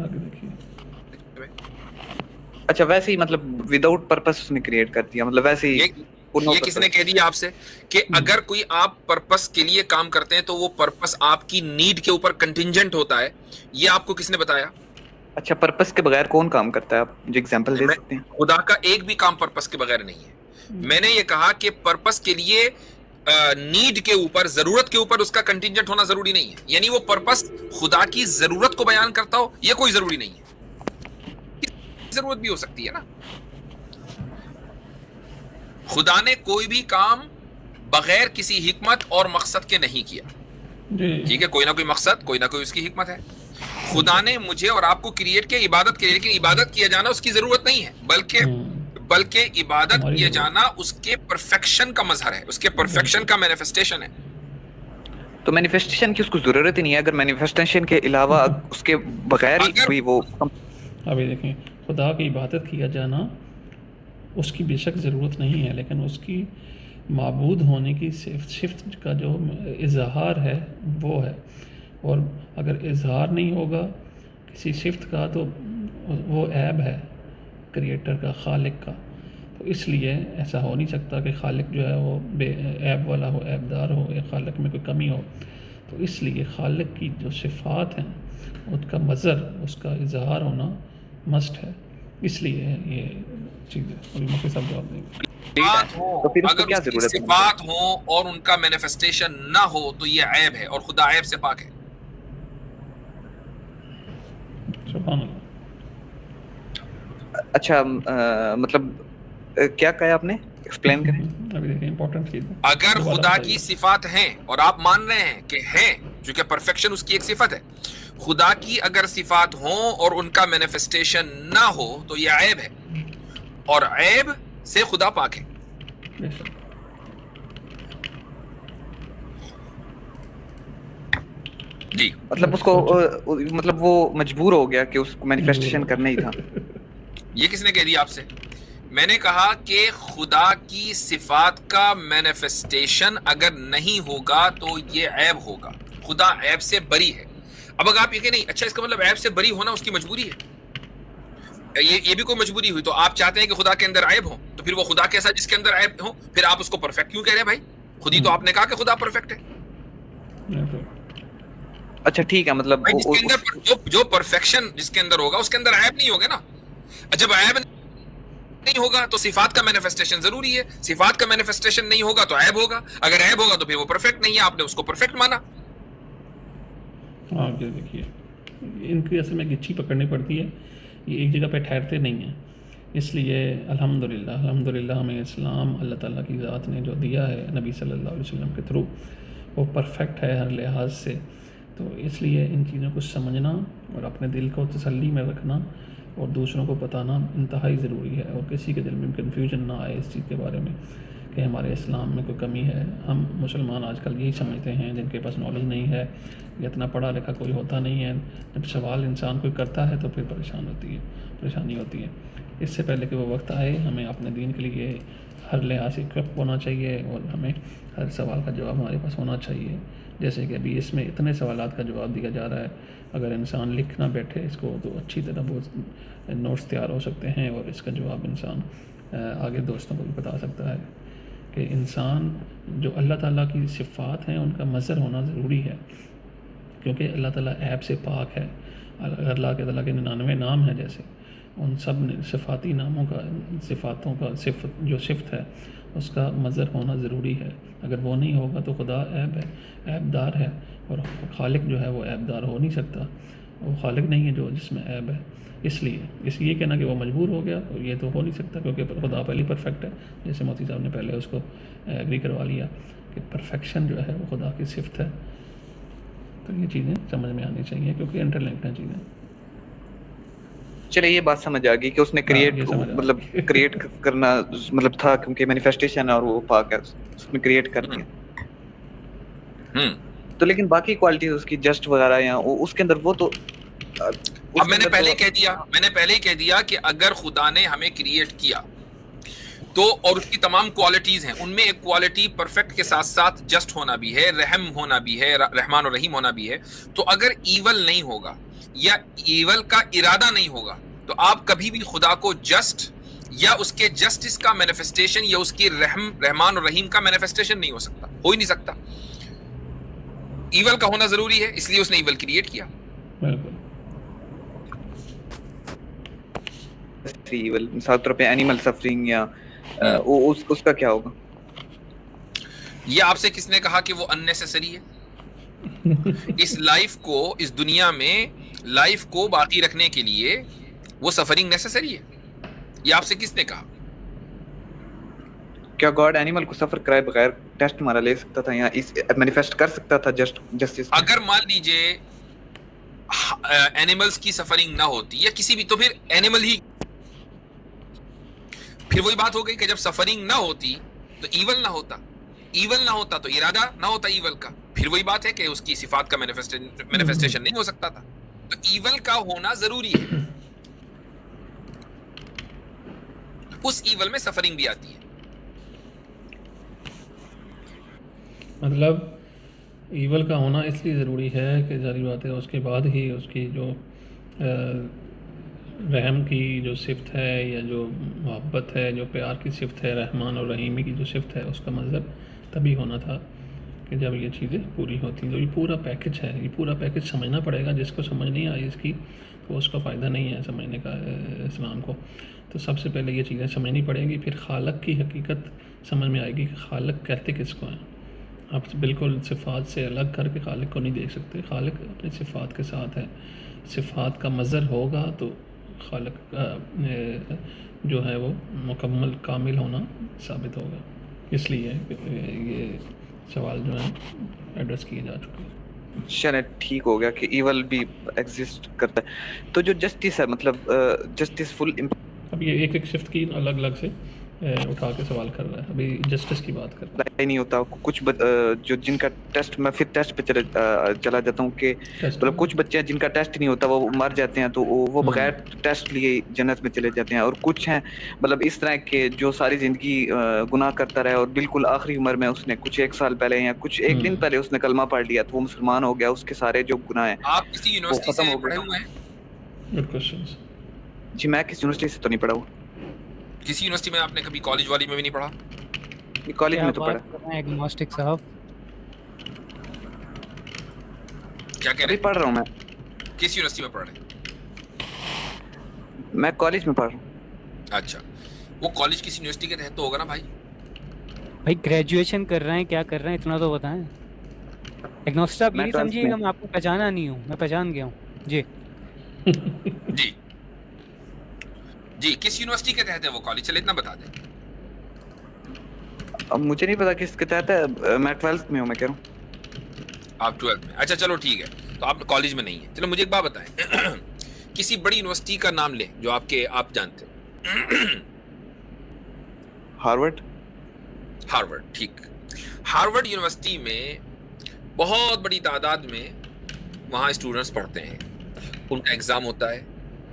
آگے دیکھیے. اچھا ویسے ہی مطلب وداؤٹ پرپس اس نے کریٹ کر دیا, مطلب ویسے ہی. یہ کس نے کہہ دیا آپ سے کہ اگر کوئی آپ پرپس کے لیے کام کرتے ہیں تو وہ پرپس آپ کی نیڈ کے اوپر کنٹینجنٹ ہوتا ہے؟ یہ آپ کو کس نے بتایا؟ اچھا پرپس کے بغیر کون کام کرتا ہے؟ آپ مجھے ایگزامپل دے سکتے ہیں؟ خدا کا ایک بھی کام پرپس کے بغیر نہیں ہے. میں نے یہ کہا کہ پرپس کے لیے نیڈ کے اوپر, ضرورت کے اوپر اس کا کنٹینجنٹ ہونا ضروری نہیں ہے. یعنی وہ پرپس خدا کی ضرورت کو بیان کرتا ہو یہ کوئی ضروری نہیں ہے. ضرورت بھی ہو سکتی ہے نا. خدا نے کوئی بھی کام بغیر کسی حکمت اور مقصد کے نہیں کیا. ٹھیک ہے, کوئی نہ کوئی مقصد, کوئی نہ کوئی اس کی حکمت ہے. خدا نے مجھے اور آپ کو کریٹ کیا عبادت کے لیے, لیکن عبادت کیا جانا اس کی ضرورت نہیں ہے, بلکہ عبادت کیا جانا اس کے پرفیکشن کا مظہر ہے, اس کے پرفیکشن کا مینیفیسٹیشن ہے. تو مینیفیسٹیشن کی اس کو ضرورت ہی نہیں ہے, اگر مینیفیسٹیشن کے علاوہ اس کے بغیر ہی کوئی وہ. ابھی دیکھیں, خدا کی عبادت کیا جانا اس کی بے شک ضرورت نہیں ہے, لیکن اس کی معبود ہونے کی صفت کا جو اظہار ہے وہ ہے, اور اگر اظہار نہیں ہوگا کسی صفت کا تو وہ عیب ہے کریٹر کا, خالق کا. تو اس لیے ایسا ہو نہیں سکتا کہ خالق جو ہے وہ بے عیب والا ہو, عیب دار ہو, یا خالق میں کوئی کمی ہو. تو اس لیے خالق کی جو صفات ہیں اس کا مظہر, اس کا اظہار ہونا مسٹ ہے. اس لیے یہ چیز ہے. ابھی مفتی صاحب جواب دیں گے. تو پھر اس کو اگر کیا اس کی ضرورت ہے؟ صفات ہوں اور ان کا مینیفیسٹیشن نہ ہو تو یہ عیب ہے, اور خدا عیب سے پاک ہے. سبحان اللہ. اچھا مطلب کیا کہا آپ نے, ایکسپلین کریں. ابھی دیکھیں امپورٹنٹ چیز ہے. اگر خدا کی صفات ہیں اور آپ مان رہے ہیں کہ ہیں, چونکہ پرفیکشن اس کی ایک صفت ہے, خدا کی اگر صفات ہوں اور ان کا مینیفیسٹیشن نہ ہو تو یہ عیب ہے, اور عیب سے خدا پاک ہے. بے شک. جی مطلب اس کو مطلب وہ مجبور ہو گیا کہ اس کو مینیفیسٹیشن کرنا ہی تھا. یہ کس نے کہہ دیا آپ سے؟ میں نے کہا کہ خدا کی صفات کا مینیفیسٹیشن اگر نہیں ہوگا تو یہ عیب ہوگا. خدا عیب سے بری ہے. اب اگر آپ یہ کہ نہیں, اچھا اس کا مطلب عیب سے بری ہونا اس کی مجبوری ہے, یہ بھی کوئی مجبوری ہوئی. تو آپ چاہتے ہیں کہ خدا کے اندر عیب ہو, تو پھر وہ خدا کیسا جس کے اندر عیب ہو؟ پھر آپ اس کو پرفیکٹ کیوں کہہ رہے ہیں بھائی؟ خود ہی تو آپ نے کہا کہ خدا پرفیکٹ ہے. اچھا ٹھیک ہے, مطلب جس کے اندر جو پرفیکشن جس کے اندر ہوگا اس کے اندر عیب نہیں ہوگا نا. جب عیب نہیں ہوگا تو صفات کا مینیفیسٹیشن ضروری ہے. صفات کا مینیفیسٹیشن نہیں ہوگا تو عیب ہوگا. اگر عیب ہوگا تو پھر وہ پرفیکٹ نہیں ہے, آپ نے اس کو پرفیکٹ مانا. ہاں یہ دیکھیے, ان کی اصل میں گچھی پکڑنی پڑتی ہے, یہ ایک جگہ پہ ٹھہرتے نہیں ہیں. اس لیے الحمدللہ ہمیں اسلام اللہ تعالیٰ کی ذات نے جو دیا ہے نبی صلی اللہ علیہ وسلم کے تھرو, وہ پرفیکٹ ہے ہر لحاظ سے. تو اس لیے ان چیزوں کو سمجھنا اور اپنے دل کو تسلی میں رکھنا اور دوسروں کو بتانا انتہائی ضروری ہے, اور کسی کے دل میں کنفیوژن نہ آئے اس چیز کے بارے میں کہ ہمارے اسلام میں کوئی کمی ہے. ہم مسلمان آج کل یہی سمجھتے ہیں جن کے پاس نالج نہیں ہے یا اتنا پڑھا لکھا کوئی ہوتا نہیں ہے, جب سوال انسان کوئی کرتا ہے تو پھر پریشانی ہوتی ہے. اس سے پہلے کہ وہ وقت آئے, ہمیں اپنے دین کے لیے ہر لحاظ سے اکوپ ہونا چاہیے, اور ہمیں ہر سوال کا جواب ہمارے پاس ہونا چاہیے. جیسے کہ ابھی اس میں اتنے سوالات کا جواب دیا جا رہا ہے, اگر انسان لکھ نہ بیٹھے اس کو تو اچھی طرح وہ نوٹس تیار ہو سکتے ہیں, اور اس کا جواب انسان آگے دوستوں کو بھی بتا سکتا ہے کہ انسان جو اللہ تعالیٰ کی صفات ہیں ان کا مظہر ہونا ضروری ہے, کیونکہ اللہ تعالیٰ عیب سے پاک ہے. اللہ کے تعالیٰ کے 99 نام ہیں, جیسے ان سب صفاتی ناموں کا, صفاتوں کا جو صفت ہے اس کا مظہر ہونا ضروری ہے. اگر وہ نہیں ہوگا تو خدا عیب ہے, عیب دار ہے, اور خالق جو ہے وہ عیب دار ہو نہیں سکتا. وہ خالق نہیں ہے جو جس میں عیب ہے. اس لیے کہنا کہ وہ مجبور ہو گیا, یہ تو ہو نہیں سکتا, کیونکہ خدا پہلے پرفیکٹ ہے. جیسے مفتی صاحب نے پہلے اس کو ایگری کروا لیا کہ پرفیکشن جو ہے وہ خدا کی صفت ہے. تو یہ چیزیں سمجھ میں آنی چاہیے کیونکہ انٹر لنکڈ ہیں چیزیں. چلے یہ بات سمجھ آ گئی کہ اس نے کریٹ کرنا مطلب تھا, کیونکہ مینیفیسٹیشن اور وہ پاک ہے, اس نے کریٹ کر دیا. تو لیکن باقی کوالٹیز اس کی جسٹ وغیرہ یا اس کے اندر وہ تو اب میں نے پہلے ہی کہہ دیا کہ اگر خدا نے ہمیں کریٹ کیا تو, اور اس کی تمام کوالٹیز ہیں, ان میں ایک کوالٹی پرفیکٹ کے ساتھ ساتھ جسٹ ہونا بھی ہے, رحم ہونا بھی ہے, رحمان اور رحیم ہونا بھی ہے. تو اگر ایول نہیں ہوگا یا ایول کا ارادہ نہیں ہوگا تو آپ کبھی بھی خدا کو جسٹ یا اس کے جسٹس کا مینیفیسٹیشن یا اس کی رحمان اور رحیم کا مینیفیسٹیشن نہیں ہو سکتا, ہو ہی نہیں سکتا. ایول کا ہونا ضروری ہے, اس لیے اس نے ایول کریٹ کیا. ایول مثال طور پہ اینیمل سفرنگ یا اس کا کیا ہوگا؟ یہ آپ سے کس نے کہا کہ وہ اننیسیسری ہے؟ اس لائف کو, اس دنیا میں لائف کو باقی رکھنے کے لیے وہ سفرنگ نیسیسری ہے. یہ آپ سے کس نے کہا؟ کیا گاڈ اینیمل کو سفر کرائے بغیر ٹیسٹ ہمارا لے سکتا تھا یا اس مینیفیسٹ کر سکتا تھا جسٹس؟ اگر مان لیجئے اینیملز کی سفرنگ نہ ہوتی یا کسی بھی, تو پھر اینیمل ہی, پھر وہی بات ہو گئی کہ جب سفرنگ نہ ہوتی تو ایول نہ ہوتا, ایول نہ ہوتا تو ارادہ نہ ہوتا ایول کا, پھر وہی بات ہے کہ اس کی صفات کا مینیفیسٹیشن نہیں ہو سکتا تھا. تو ایول کا ہونا ضروری ہے. اس ایول میں سفرنگ بھی آتی ہے. مطلب ایول کا ہونا اس لیے ضروری ہے کہ ظاہری بات ہے اس کے بعد ہی اس کی جو رحم کی جو صفت ہے یا جو محبت ہے، جو پیار کی صفت ہے، رحمان اور رحیمی کی جو صفت ہے، اس کا منظر تبھی ہونا تھا کہ جب یہ چیزیں پوری ہوتی ہیں. تو یہ پورا پیکج ہے، یہ پورا پیکج سمجھنا پڑے گا. جس کو سمجھ نہیں آئی اس کی تو اس کا فائدہ نہیں ہے سمجھنے کا اسلام کو. تو سب سے پہلے یہ چیزیں سمجھنی پڑیں گی، پھر خالق کی حقیقت سمجھ میں آئے گی کہ خالق کہتے کس کو ہیں. آپ بالکل صفات سے الگ کر کے خالق کو نہیں دیکھ سکتے. خالق اپنی صفات کے ساتھ ہے. صفات کا مظہر ہوگا تو خالق جو ہے وہ مکمل کامل ہونا ثابت ہوگا. اس لیے یہ سوال جو ہے ایڈریس کیے جا چکے ہیں. چلے ٹھیک ہو گیا کہ ایول بھی ایگزسٹ کرتا ہے. تو جو جسٹس ہے مطلب جسٹس فل اب یہ ایک صفت کی الگ الگ سے اٹھا کے سوال کر رہا ہے. ابھی جسٹس کی بات کر رہا ہے. نہیں ہوتا. کچھ جو جن کا ٹیسٹ، میں پھر ٹیسٹ پہ چلا جاتا ہوں کہ مطلب کچھ بچے ہیں جن کا ٹیسٹ نہیں ہوتا وہ مر جاتے ہیں، تو وہ بغیر ٹیسٹ لیے جنت میں چلے جاتے ہیں. اور کچھ ہیں مطلب اس طرح کے جو ساری زندگی گناہ کرتا رہا اور بالکل آخری عمر میں اس نے کچھ ایک سال پہلے یا کچھ ایک دن پہلے اس نے کلمہ پڑھ لیا تو وہ مسلمان ہو گیا. اس کے سارے جو گناہ ہیں آپ کسی یونیورسٹی سے پڑھے ہوئے ہیں؟ Good questions. جی میں کسی یونیورسٹی سے تو نہیں پڑھا ہوں. کسی یونیورسٹی میں آپ نے کبھی کالج والی میں بھی نہیں پڑھا؟ کالج میں تو پڑھا. ایگنوسٹک صاحب کیا کہہ رہے ابھی پڑھ رہا ہوں میں. کس یونیورسٹی میں پڑھ رہے ہیں؟ میں کالج میں پڑھ رہا ہوں. اچھا، وہ کالج کسی یونیورسٹی کے تحت تو ہوگا نا بھائی؟ گریجویشن کر رہے ہیں، کیا کر رہے ہیں اتنا تو بتائیں. ایگنوسٹک آپ یہ نہیں سمجھیے گا میں آپ کو پہچانا نہیں ہوں، میں پہچان گیا ہوں. جی جی جی کس یونیورسٹی کے تحت ہے وہ کالج؟ چلے اتنا بتا دیں. اب مجھے نہیں پتا کس کے تحت ہے. میں 12th میں ہوں. میں کہہ رہا ہوں آپ 12th میں. اچھا چلو ٹھیک ہے، تو آپ کالج میں نہیں ہیں. چلو مجھے ایک بات بتائیں، کسی بڑی یونیورسٹی کا نام لیں جو آپ جانتے ہیں. ہارورڈ. ہارورڈ، ٹھیک. ہارورڈ یونیورسٹی میں بہت بڑی تعداد میں وہاں اسٹوڈنٹس پڑھتے ہیں. ان کا ایگزام ہوتا ہے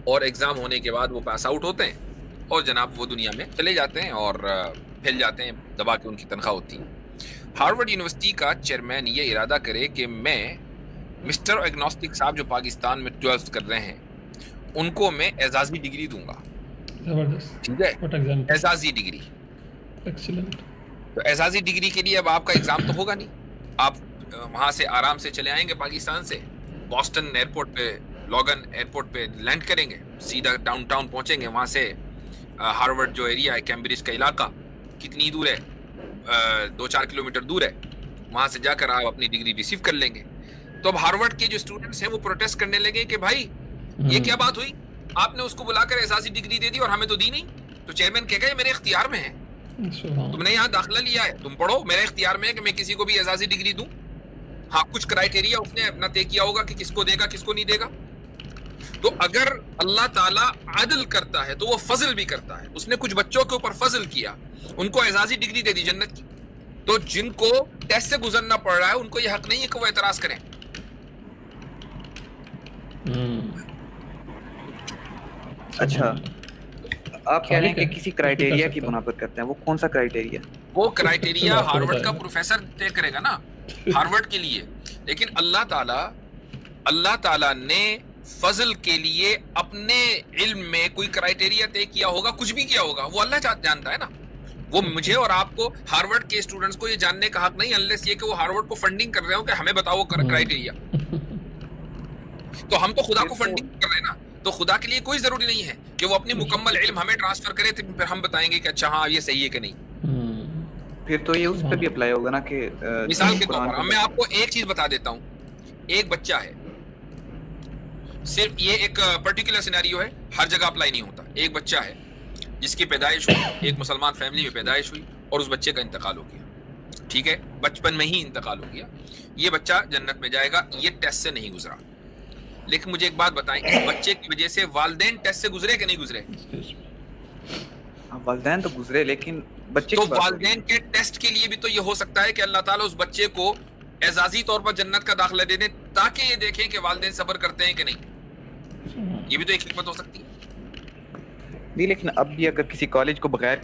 اور ایگزام ہونے کے بعد وہ پاس آؤٹ ہوتے ہیں اور جناب وہ دنیا میں چلے جاتے ہیں اور پھیل جاتے ہیں، دبا کے ان کی تنخواہ ہوتی ہے. ہارورڈ یونیورسٹی کا چیئرمین یہ ارادہ کرے کہ میں مسٹر ایگنوسٹک صاحب جو پاکستان میں 12th کر رہے ہیں ان کو میں اعزازی ڈگری دوں گا. ٹھیک ہے، اعزازی ڈگری. ایکسیلنٹ. تو اعزازی ڈگری کے لیے اب آپ کا ایگزام تو ہوگا نہیں. آپ وہاں سے آرام سے چلے آئیں گے پاکستان سے، بوسٹن ایئرپورٹ پہ، لوگن ایئرپورٹ پہ لینڈ کریں گے، سیدھا ڈاؤن ٹاؤن پہنچیں گے. وہاں سے ہارورڈ جو ایریا ہے، کیمبرج کا علاقہ کتنی دور ہے؟ 2-4 کلومیٹر دور ہے. وہاں سے جا کر آپ اپنی ڈگری ریسیو کر لیں گے. تو اب ہارورڈ کے جو اسٹوڈنٹس ہیں وہ پروٹیسٹ کرنے لگے کہ بھائی یہ کیا بات ہوئی، آپ نے اس کو بلا کر اعزازی ڈگری دے دی اور ہمیں تو دی نہیں. تو چیئرمین کہے گا یہ میرے اختیار میں ہے، تم نے یہاں داخلہ لیا ہے، تم پڑھو، میرے اختیار میں ہے کہ میں کسی کو بھی اعزازی ڈگری دوں. ہاں کچھ کرائٹیریا اس نے اپنا طے کیا ہوگا کہ کس کو دے گا کس کو نہیں دے گا. تو اگر اللہ تعالیٰ عدل کرتا ہے تو وہ فضل بھی کرتا ہے. اس نے کچھ بچوں کے اوپر فضل کیا، ان کو اعزازی ڈگری دے دی جنت کی. تو جن کو ٹیسٹ سے گزرنا پڑ رہا ہے ان کو یہ حق نہیں ہے کہ وہ اعتراض کریں. اچھا آپ کہہ رہے ہیں کہ کسی کرائٹیریا کی بنا پر کرتے ہیں. وہ کون سا کرائٹیریا؟ وہ کرائٹیریا ہارورڈ کا پروفیسر طے کرے گا نا ہارورڈ کے لیے. لیکن اللہ تعالیٰ نے فضل کے لیے اپنے علم میں کوئی کرائٹیریا طے کیا ہوگا، کچھ بھی کیا ہوگا، وہ اللہ جانتا ہے نا. وہ مجھے اور آپ کو ہارورڈ کے اسٹوڈنٹس کو یہ جاننے کا حق نہیں، انلیس یہ کہ وہ ہارورڈ کو فنڈنگ کر رہے ہو کہ ہمیں بتاؤ کرائٹیریا. تو ہم تو خدا کو فنڈنگ کر رہے ہیں نا. تو خدا کے لیے کوئی ضروری نہیں ہے کہ وہ اپنی مکمل علم ہمیں ٹرانسفر کرے تو پھر ہم بتائیں گے کہ اچھا ہاں یہ صحیح ہے کہ نہیں. پھر تو یہ اس پہ بھی اپلائی ہوگا نا کہ مثال کے طور پر میں آپ کو ایک چیز بتا دیتا ہوں. ایک بچہ ہے، صرف یہ ایک پرٹیکولر سینیریو ہے، ہر جگہ اپلائی نہیں ہوتا. ایک بچہ ہے جس کی پیدائش ہوئی، ایک مسلمان فیملی میں پیدائش ہوئی اور اس بچے کا انتقال ہو گیا. ٹھیک ہے، بچپن میں ہی انتقال ہو گیا. یہ بچہ جنت میں جائے گا، یہ ٹیسٹ سے نہیں گزرا. لیکن مجھے ایک بات بتائیں، اس بچے کی وجہ سے والدین ٹیسٹ سے گزرے کہ نہیں گزرے؟ والدین تو گزرے، لیکن بچے تو والدین کے ٹیسٹ کے لیے بھی تو یہ ہو سکتا ہے کہ اللہ تعالیٰ اس بچے کو اعزازی طور پر جنت کا داخلہ دے دیں تاکہ یہ دیکھیں کہ والدین صبر کرتے ہیں کہ نہیں. یہ بھی تو ایک حکمت ہو سکتی ہے. نہیں لیکن اب بھی اگر کسی کالج کو بغیر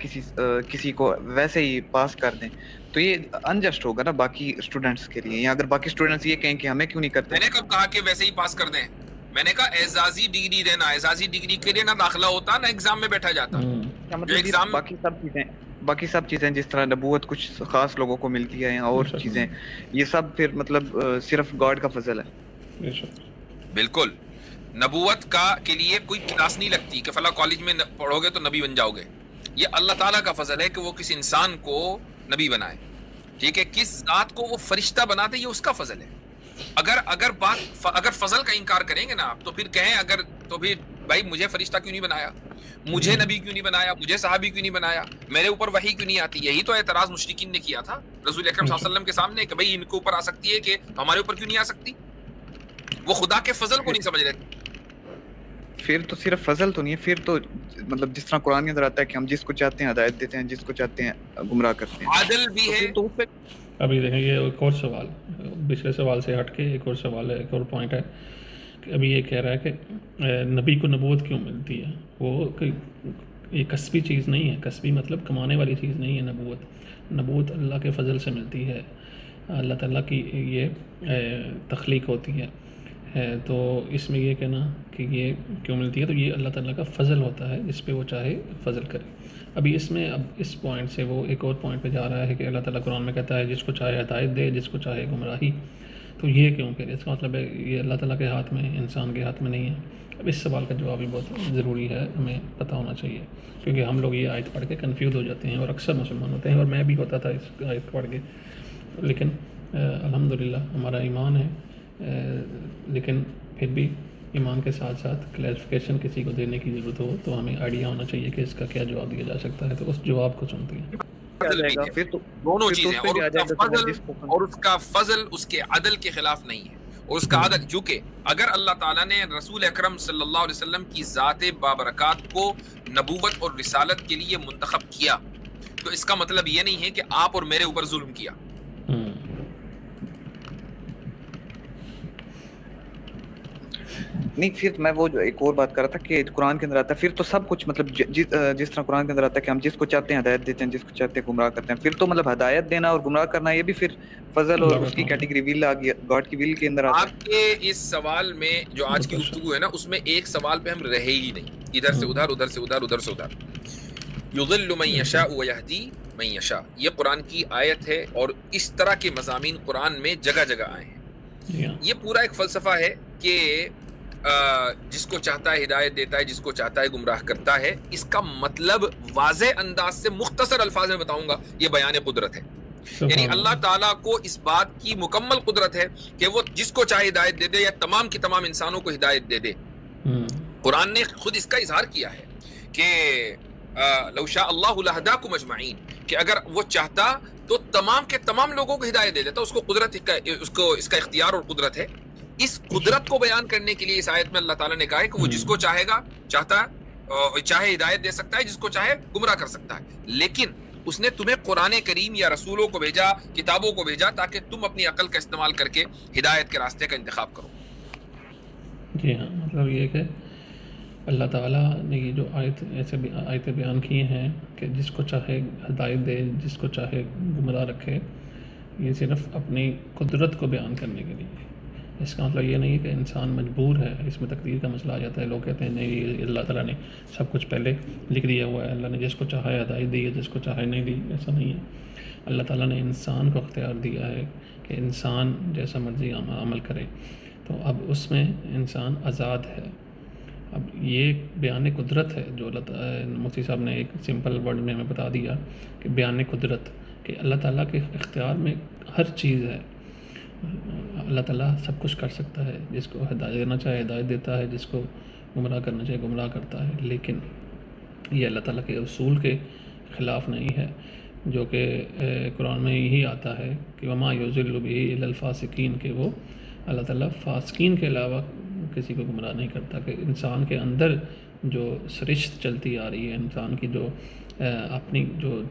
کسی کو ویسے ہی پاس کر دیں تو یہ انجسٹ ہوگا نا باقی اسٹوڈنٹس کے لیے. یا اگر باقی اسٹوڈنٹس یہ کہیں کہ ہمیں کیوں نہیں کرتے. میں نے کب کہا کہ ویسے ہی پاس کر دیں؟ میں نے کہا اعزازی ڈگری دینا، اعزازی ڈگری کے لیے نہ داخلہ ہوتا نہ ایگزام میں بیٹھا جاتا. جو ایگزام باقی سب چیزیں جس طرح نبوت کچھ خاص لوگوں کو ملتی ہے اور چیزیں، یہ سب پھر مطلب صرف گاڈ کا فضل ہے. بالکل. نبوت کے لیے کوئی کلاس نہیں لگتی کہ فلاں کالج میں پڑھو گے تو نبی بن جاؤ گے. یہ اللہ تعالیٰ کا فضل ہے کہ وہ کسی انسان کو نبی بنائے. ٹھیک ہے، کس ذات کو وہ فرشتہ بنا دے یہ اس کا فضل ہے. اگر فضل کا انکار کریں گے نا آپ تو پھر کہیں تو پھر بھائی مجھے فرشتہ کیوں نہیں بنایا، مجھے نبی کیوں نہیں بنایا، مجھے صحابی کیوں نہیں بنایا، میرے اوپر وحی کیوں نہیں آتی. یہی تو اعتراض مشرکین نے کیا تھا رسول اکرم صلی اللہ علیہ وسلم کے سامنے کہ بھائی ان کے اوپر آ سکتی ہے کہ ہمارے اوپر کیوں نہیں آ سکتی. وہ خدا کے فضل کو نہیں سمجھ رہے. پھر تو صرف فضل تو نہیں ہے، پھر تو مطلب جس طرح قرآن کے اندر آتا ہے کہ ہم جس کو چاہتے ہیں ہدایت دیتے ہیں، جس کو چاہتے ہیں گمراہ کرتے ہیں. عادل بھی ہے. ابھی دیکھیں یہ ایک اور سوال، پچھلے سوال سے ہٹ کے ایک اور سوال ہے، ایک اور پوائنٹ ہے کہ ابھی یہ کہہ رہا ہے کہ نبی کو نبوت کیوں ملتی ہے. وہ یہ کسبی چیز نہیں ہے. کسبی مطلب کمانے والی چیز نہیں ہے. نبوت اللہ کے فضل سے ملتی ہے. اللہ تعالیٰ کی یہ تخلیق ہوتی ہے. تو اس میں یہ کہنا کہ یہ کیوں ملتی ہے تو یہ اللہ تعالیٰ کا فضل ہوتا ہے، جس پہ وہ چاہے فضل کرے. ابھی اس میں اب اس پوائنٹ سے وہ ایک اور پوائنٹ پہ جا رہا ہے کہ اللہ تعالیٰ قرآن میں کہتا ہے جس کو چاہے ہدایت دے، جس کو چاہے گمراہی. تو یہ کیوں کہ اس کا مطلب ہے یہ اللہ تعالیٰ کے ہاتھ میں، انسان کے ہاتھ میں نہیں ہے. اب اس سوال کا جواب بھی بہت ضروری ہے، ہمیں پتہ ہونا چاہیے، کیونکہ ہم لوگ یہ آیت پڑھ کے کنفیوز ہو جاتے ہیں اور اکثر مسلمان ہوتے ہیں، اور میں بھی ہوتا تھا اس آیت پڑھ کے. لیکن الحمدللہ ہمارا ایمان ہے، لیکن پھر بھی ایمان کے ساتھ ساتھ کلیریفیکیشن کسی کو دینے کی ضرورت ہو تو ہمیں آئیڈیا ہونا چاہیے کہ اس کا کیا جواب دیا جا سکتا ہے. تو اس جواب کو سنتے ہیں. دونوں چیزیں، اور اس کا فضل اس کے عدل کے خلاف نہیں ہے. اور اس کا عدل، کیونکہ اگر اللہ تعالیٰ نے رسول اکرم صلی اللہ علیہ وسلم کی ذات بابرکات کو نبوت اور رسالت کے لیے منتخب کیا تو اس کا مطلب یہ نہیں ہے کہ آپ اور میرے اوپر ظلم کیا. نہیں، پھر میں وہ جو ایک اور بات کر رہا تھا کہ قرآن کے اندر آتا ہے پھر تو سب کچھ مطلب جس طرح قرآن کے اندر آتا ہے کہ ہم جس کو چاہتے ہیں ہدایت دیتے ہیں، جس کو چاہتے ہیں گمراہ کرتے ہیں. پھر تو مطلب ہدایت دینا اور گمراہ کرنا یہ بھی پھر فضل اور اس کی کیٹیگری ویل آ گیا، گاڈ کی ویل کے اندر آتا ہے. آپ کے اس سوال میں جو آج کی گفتگو ہے نا اس میں ایک سوال پہ ہم رہے ہی نہیں، ادھر سے ادھر، ادھر سے ادھر، ادھر سے ادھر. یضل من یشاء ویہدی من یشاء، یہ قرآن کی آیت ہے اور اس طرح کے مضامین قرآن میں جگہ جگہ آئے ہیں. یہ پورا ایک فلسفہ ہے کہ جس کو چاہتا ہے ہدایت دیتا ہے، جس کو چاہتا ہے گمراہ کرتا ہے. اس کا مطلب واضح انداز سے مختصر الفاظ میں بتاؤں گا، یہ بیان قدرت ہے. یعنی اللہ تعالیٰ کو اس بات کی مکمل قدرت ہے کہ وہ جس کو چاہے ہدایت دے دے یا تمام کی تمام انسانوں کو ہدایت دے دے. قرآن نے خود اس کا اظہار کیا ہے کہ لو شاء اللہ لہداکم اجمعین، کہ اگر وہ چاہتا تو تمام کے تمام لوگوں کو ہدایت دے دیتا. اس کو قدرت، اس کا اختیار اور قدرت ہے. اس قدرت کو بیان کرنے کے لیے اس آیت میں اللہ تعالیٰ نے کہا ہے کہ وہ جس کو چاہے گا چاہے ہدایت دے سکتا ہے، جس کو چاہے گمراہ کر سکتا ہے. لیکن اس نے تمہیں قرآن کریم یا رسولوں کو بھیجا، کتابوں کو بھیجا تاکہ تم اپنی عقل کا استعمال کر کے ہدایت کے راستے کا انتخاب کرو. جی ہاں، مطلب یہ کہ اللہ تعالیٰ نے یہ جو آیتیں بیان کی ہیں کہ جس کو چاہے ہدایت دے، جس کو چاہے گمراہ رکھے، یہ صرف اپنی قدرت کو بیان کرنے کے لیے. اس کا مطلب یہ نہیں ہے کہ انسان مجبور ہے. اس میں تقدیر کا مسئلہ آ جاتا ہے. لوگ کہتے ہیں نہیں، اللہ تعالیٰ نے سب کچھ پہلے لکھ دیا ہوا ہے، اللہ نے جس کو چاہا ہدایت دی ہے، جس کو چاہے نہیں دی. ایسا نہیں ہے. اللہ تعالیٰ نے انسان کو اختیار دیا ہے کہ انسان جیسا مرضی عمل کرے. تو اب اس میں انسان آزاد ہے. اب یہ بیان قدرت ہے جو مفتی صاحب نے ایک سمپل ورڈ میں ہمیں بتا دیا کہ بیان قدرت، کہ اللہ تعالیٰ کے اختیار میں ہر چیز ہے. اللہ تعالیٰ سب کچھ کر سکتا ہے. جس کو ہدایت دینا چاہے ہدایت دیتا ہے، جس کو گمراہ کرنا چاہے گمراہ کرتا ہے. لیکن یہ اللہ تعالیٰ کے اصول کے خلاف نہیں ہے، جو کہ قرآن میں یہی آتا ہے کہ وما یضل بہ الا الفاسقین، کہ وہ اللہ تعالیٰ فاسقین کے علاوہ کسی کو گمراہ نہیں کرتا. کہ انسان کے اندر جو سرشت چلتی آ رہی ہے، انسان کی جو اپنی جو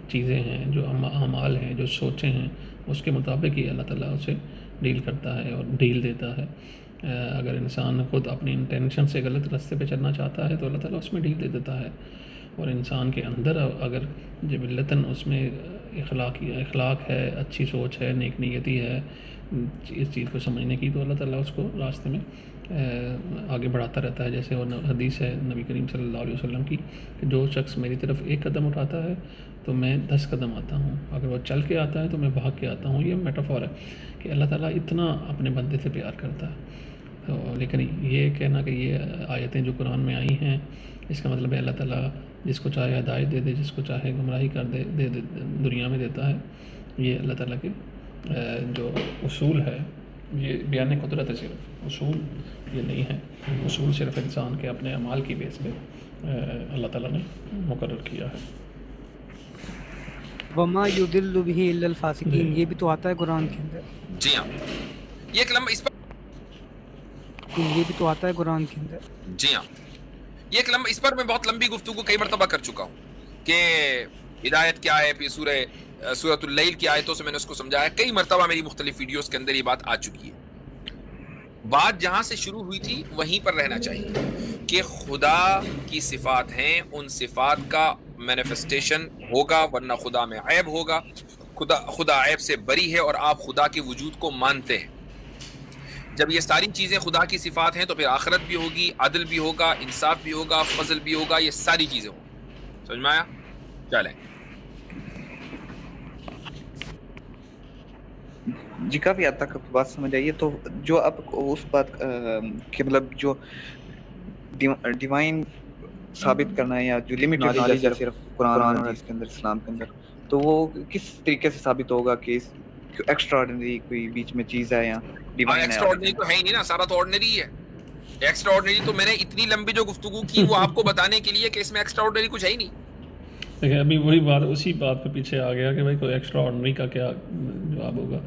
چیزیں ہیں، جو اعمال ہیں، جو سوچیں ہیں، اس کے مطابق ہی اللہ تعالیٰ اسے ڈیل کرتا ہے اور ڈیل دیتا ہے۔ اگر انسان خود اپنی انٹینشن سے غلط راستے پہ چلنا چاہتا ہے تو اللہ تعالیٰ اس میں ڈیل دے دیتا ہے، اور انسان کے اندر اگر جبلتاً اس میں اخلاق ہے، اچھی سوچ ہے، نیک نیتی ہے اس چیز کو سمجھنے کی، تو اللہ تعالیٰ اس کو راستے میں آگے بڑھاتا رہتا ہے۔ جیسے وہ حدیث ہے نبی کریم صلی اللہ علیہ وسلم کی کہ جو شخص میری طرف ایک قدم اٹھاتا ہے تو میں 10 قدم آتا ہوں، اگر وہ چل کے آتا ہے تو میں بھاگ کے آتا ہوں۔ یہ میٹافور ہے کہ اللہ تعالیٰ اتنا اپنے بندے سے پیار کرتا ہے۔ لیکن یہ کہنا کہ یہ آیتیں جو قرآن میں آئی ہیں اس کا مطلب ہے اللہ تعالیٰ جس کو چاہے ہدایت دے دے، جس کو چاہے گمراہی کر دے دنیا میں دیتا ہے، یہ اللہ تعالیٰ کے جو اصول ہے، یہ بیان قدرت ہے، صرف اصول یہ نہیں ہے۔ اصول صرف انسان کے اپنے اعمال کی بیس پہ اللہ تعالیٰ نے مقرر کیا ہے۔ وما یضل به الا الفاسقین، یہ بھی تو آتا ہے قرآن کے اندر۔ جی ہاں، یہ ایک لمبا اس پر یہ بھی تو آتا ہے قرآن کے اندر۔ جی ہاں، یہ ایک لمبا اس پر میں بہت لمبی گفتگو کئی مرتبہ کر چکا ہوں کہ ہدایت کیا ہے، پھر سورۃ اللیل کی آیتوں سے میں نے اس کو سمجھایا، کئی مرتبہ میری مختلف ویڈیوز کے اندر یہ بات آ چکی ہے۔ بات جہاں سے شروع ہوئی تھی وہیں پر رہنا چاہیے کہ خدا کی صفات ہیں، ان صفات کا مینیفیسٹیشن ہوگا، ورنہ خدا میں عیب ہوگا۔ خدا عیب سے بری ہے اور آپ خدا کے وجود کو مانتے ہیں۔ جب یہ ساری چیزیں خدا کی صفات ہیں تو پھر آخرت بھی ہوگی، عدل بھی ہوگا، انصاف بھی ہوگا، فضل بھی ہوگا، یہ ساری چیزیں ہوں۔ سمجھ میں آیا؟ چلیں جی، کافی حد تک بات سمجھ آئیے۔ تو جو آپ اس بات کہ مطلب جو ڈیوائن ثابت کرنا ہے یا جو لمٹ نالج ہے صرف قرآن اور حدیث کے اندر، اسلام کے اندر، تو وہ کس طریقے سے ثابت ہوگا کہ ایکسٹرا آرڈنری کوئی بیچ میں چیز ہے یا ڈیوائن ہے؟ ایکسٹرا آرڈنری تو ہے ہی نہیں نا، سارا تو آرڈنری ہے۔ ایکسٹرا آرڈنری تو میں نے اتنی لمبی جو گفتگو کی وہ آپ کو بتانے کے لیے کہ اس میں ایکسٹرا آرڈنری کچھ ہے ہی نہیں۔ دیکھیں ابھی وہی بات، اسی بات پہ پیچھے آ گیا کہ بھائی کوئی ایکسٹرا آرڈنری کا کیا جواب ہوگا۔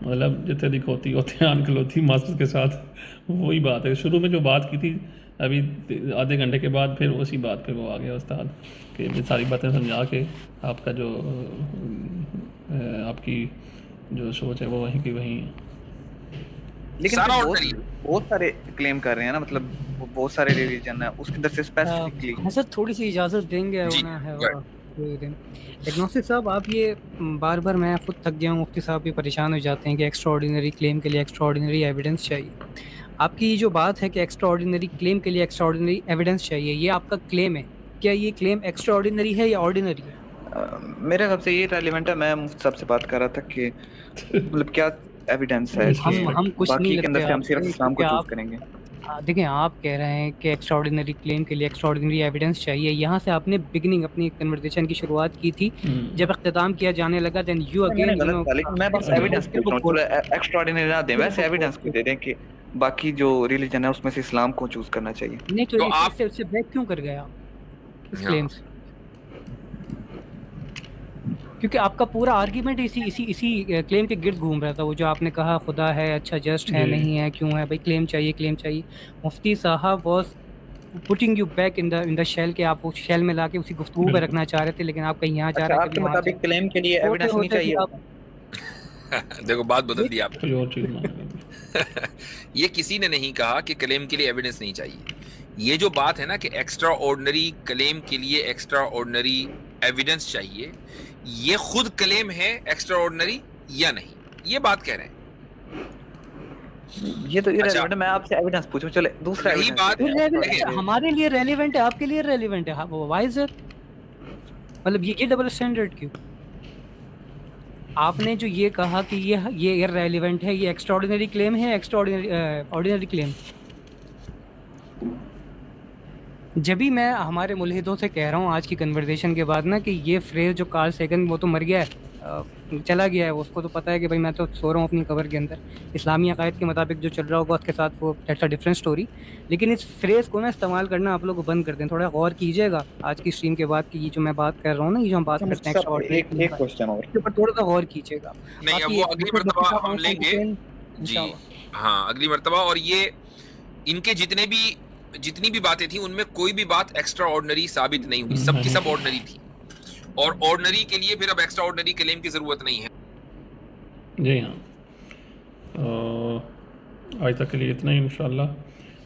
مطلب جتنے دکھوتی ہوتے ہیں انکلوتی ماسٹر کے ساتھ، وہی بات ہے۔ شروع میں جو بات کی تھی ابھی آدھے گھنٹے کے بعد پھر اسی بات پہ وہ آ گیا استاد کہ یہ ساری باتیں سمجھا کے آپ کا جو آپ کی جو سوچ ہے وہ وہیں کی وہیں ہے۔ لیکن بہت سارے کلیم کر رہے ہیں نا، مطلب بہت سارے ریلیجن ہیں اس کے اندر سے اسپیسیفکلی۔ حضرت تھوڑی سی اجازت دیں گے ہونا ہے ایگنوسٹک صاحب، آپ یہ بار بار میں خود تھک گیا ہوں، مفتی صاحب بھی پریشان ہو جاتے ہیں کہ ایکسٹرا آرڈینری کلیم کے لیے ایکسٹرا آرڈینری ایویڈنس چاہیے۔ آپ کی جو بات ہے کہ ایکسٹرا آرڈینری کلیم کے لیے ایکسٹرا آرڈینری ایویڈنس چاہیے، یہ آپ کا کلیم ہے، کیا یہ کلیم ایکسٹرا آرڈینری ہے یا آرڈینری ہے؟ میرے حساب سے یہ ریلیونٹ ہے۔ میں مفتی صاحب سے بات کر رہا تھا کہ مطلب کیا ایویڈنس ہے، ہم کچھ نہیں کے اندر سے ہم صرف اسلام کو چوز کریں گے۔ دیکھیں آپ کہہ رہے ہیں کہ ایکسٹرا آرڈینری کلیم کے لیے ایکسٹرا آرڈینری ایویڈنس چاہیے، یہاں سے آپ نے بگننگ اپنی کنورسیشن کی شروعات کی تھی، جب اختتام کیا جانے لگا دین یو اگین میں بس ایویڈنس کے اوپر ایکسٹرا آرڈینری نہ دیں، ویسے ایویڈنس کو دے دیں کہ باقی جو ریلیجن ہے اس میں سے اسلام کو چوز کرنا چاہیے۔ نہیں تو آپ سے بیک کیوں کر گئے آپ اس کلیم سے؟ کیونکہ آپ کا پورا آرگیومنٹ اسی کلیم کے گرد گھوم رہا تھا، وہ جو آپ نے کہا خدا ہے، اچھا جسٹ ہے، نہیں ہے، کیوں ہے بھائی، کلیم چاہیے۔ مفتی صاحب was putting you back in the shell, کہ آپ اس شیل میں لا کے اسی گفتگو پہ رکھنا چاہ رہے تھے، لیکن آپ کہیں یہاں جا رہے تھے۔ آپ کے مطابق کلیم کے لیے ایویڈنس نہیں چاہیے؟ دیکھو بات بدل دی آپ نے۔ یہ کسی نے نہیں کہا کہ کلیم کے لیے ایویڈنس نہیں چاہیے۔ یہ جو بات ہے نا کہ ایکسٹرا آرڈنری کلیم کے لیے ایکسٹرا آرڈنری ایویڈنس چاہیے، یہ خود کلیم ہے ایکسٹرا آرڈنری یا نہیں، یہ بات کہہ رہے ہیں۔ یہ تو irrelevant ہے، میں آپ سے ایویڈنس پوچھوں۔ چلے دوسرا یہی بات ہمارے لیے ریلیونٹ ہے، آپ کے لیے ریلیونٹ ہے، وائی از اٹ؟ مطلب یہ ڈبل اسٹینڈرڈ کیوں؟ آپ نے جو یہ کہا کہ یہ irrelevant ہے، یہ ایکسٹرا آرڈینری کلیم ہے، ایکسٹرا آرڈینری کلیم۔ جبھی میں ہمارے ملحدوں سے کہہ رہا ہوں آج کی کنورسیشن کے بعد نا کہ یہ فریز جو کارل سیگن، وہ تو مر گیا ہے، چلا گیا ہے، اس کو تو پتہ ہے کہ بھائی میں تو سو رہا ہوں اپنی قبر کے اندر، اسلامی عقائد کے مطابق جو چل رہا ہوگا اس کے ساتھ وہ دیٹس اے ڈفرینٹ اسٹوری۔ لیکن اس فریز کو نا استعمال کرنا آپ لوگ بند کر دیں، تھوڑا غور کیجیے گا آج کی اسٹریم کے بعد کہ یہ جو میں بات کر رہا ہوں نا، یہ جو ہم بات کرتے ہیں ایک کوسچن اور اس پر تھوڑا سا غور کیجیے گا۔ نہیں، اب وہ اگلی مرتبہ ہم لیں گے جی ہاں، اگلی مرتبہ۔ اور یہ ان کے جتنی بھی باتیں تھیں ان میں کوئی بھی بات ایکسٹرا آرڈنری ثابت نہیں ہوئی، سب کی سب آرڈنری تھی۔ اور آرڈنری کے لیے پھر اب ایکسٹرا آرڈنری کلیم کی ضرورت نہیں ہے. جی ہاں، آج تک کے لیے اتنا ہی انشاءاللہ.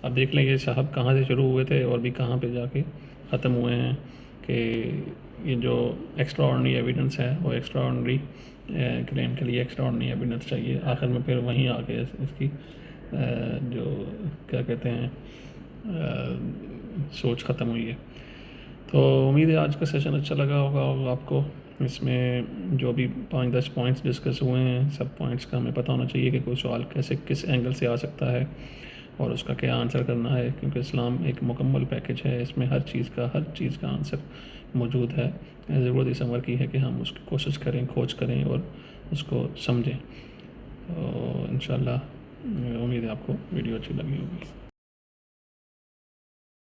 اب دیکھ لیں یہ صاحب کہاں سے شروع ہوئے تھے اور بھی کہاں پہ جا کے ختم ہوئے ہیں، کہ یہ جو ایکسٹرا آرڈنری ایویڈنس ہے وہ ایکسٹرا آرڈنری کلیم کے لیے ایکسٹرا آرڈنری ایویڈنس چاہیے. آخر میں پھر وہیں آ کے اس کی جو کیا کہتے ہیں سوچ ختم ہوئی ہے. تو امید ہے آج کا سیشن اچھا لگا ہوگا آپ کو. اس میں جو بھی 5-10 پوائنٹس ڈسکس ہوئے ہیں، سب پوائنٹس کا ہمیں پتہ ہونا چاہیے کہ کوئی سوال کیسے کس اینگل سے آ سکتا ہے اور اس کا کیا آنسر کرنا ہے، کیونکہ اسلام ایک مکمل پیکج ہے. اس میں ہر چیز کا آنسر موجود ہے. ضرورت اس عمر کی ہے کہ ہم اس کی کوشش کریں، کھوج کریں اور اس کو سمجھیں. تو انشاءاللہ امید ہے آپ کو ویڈیو اچھی لگی ہوگی.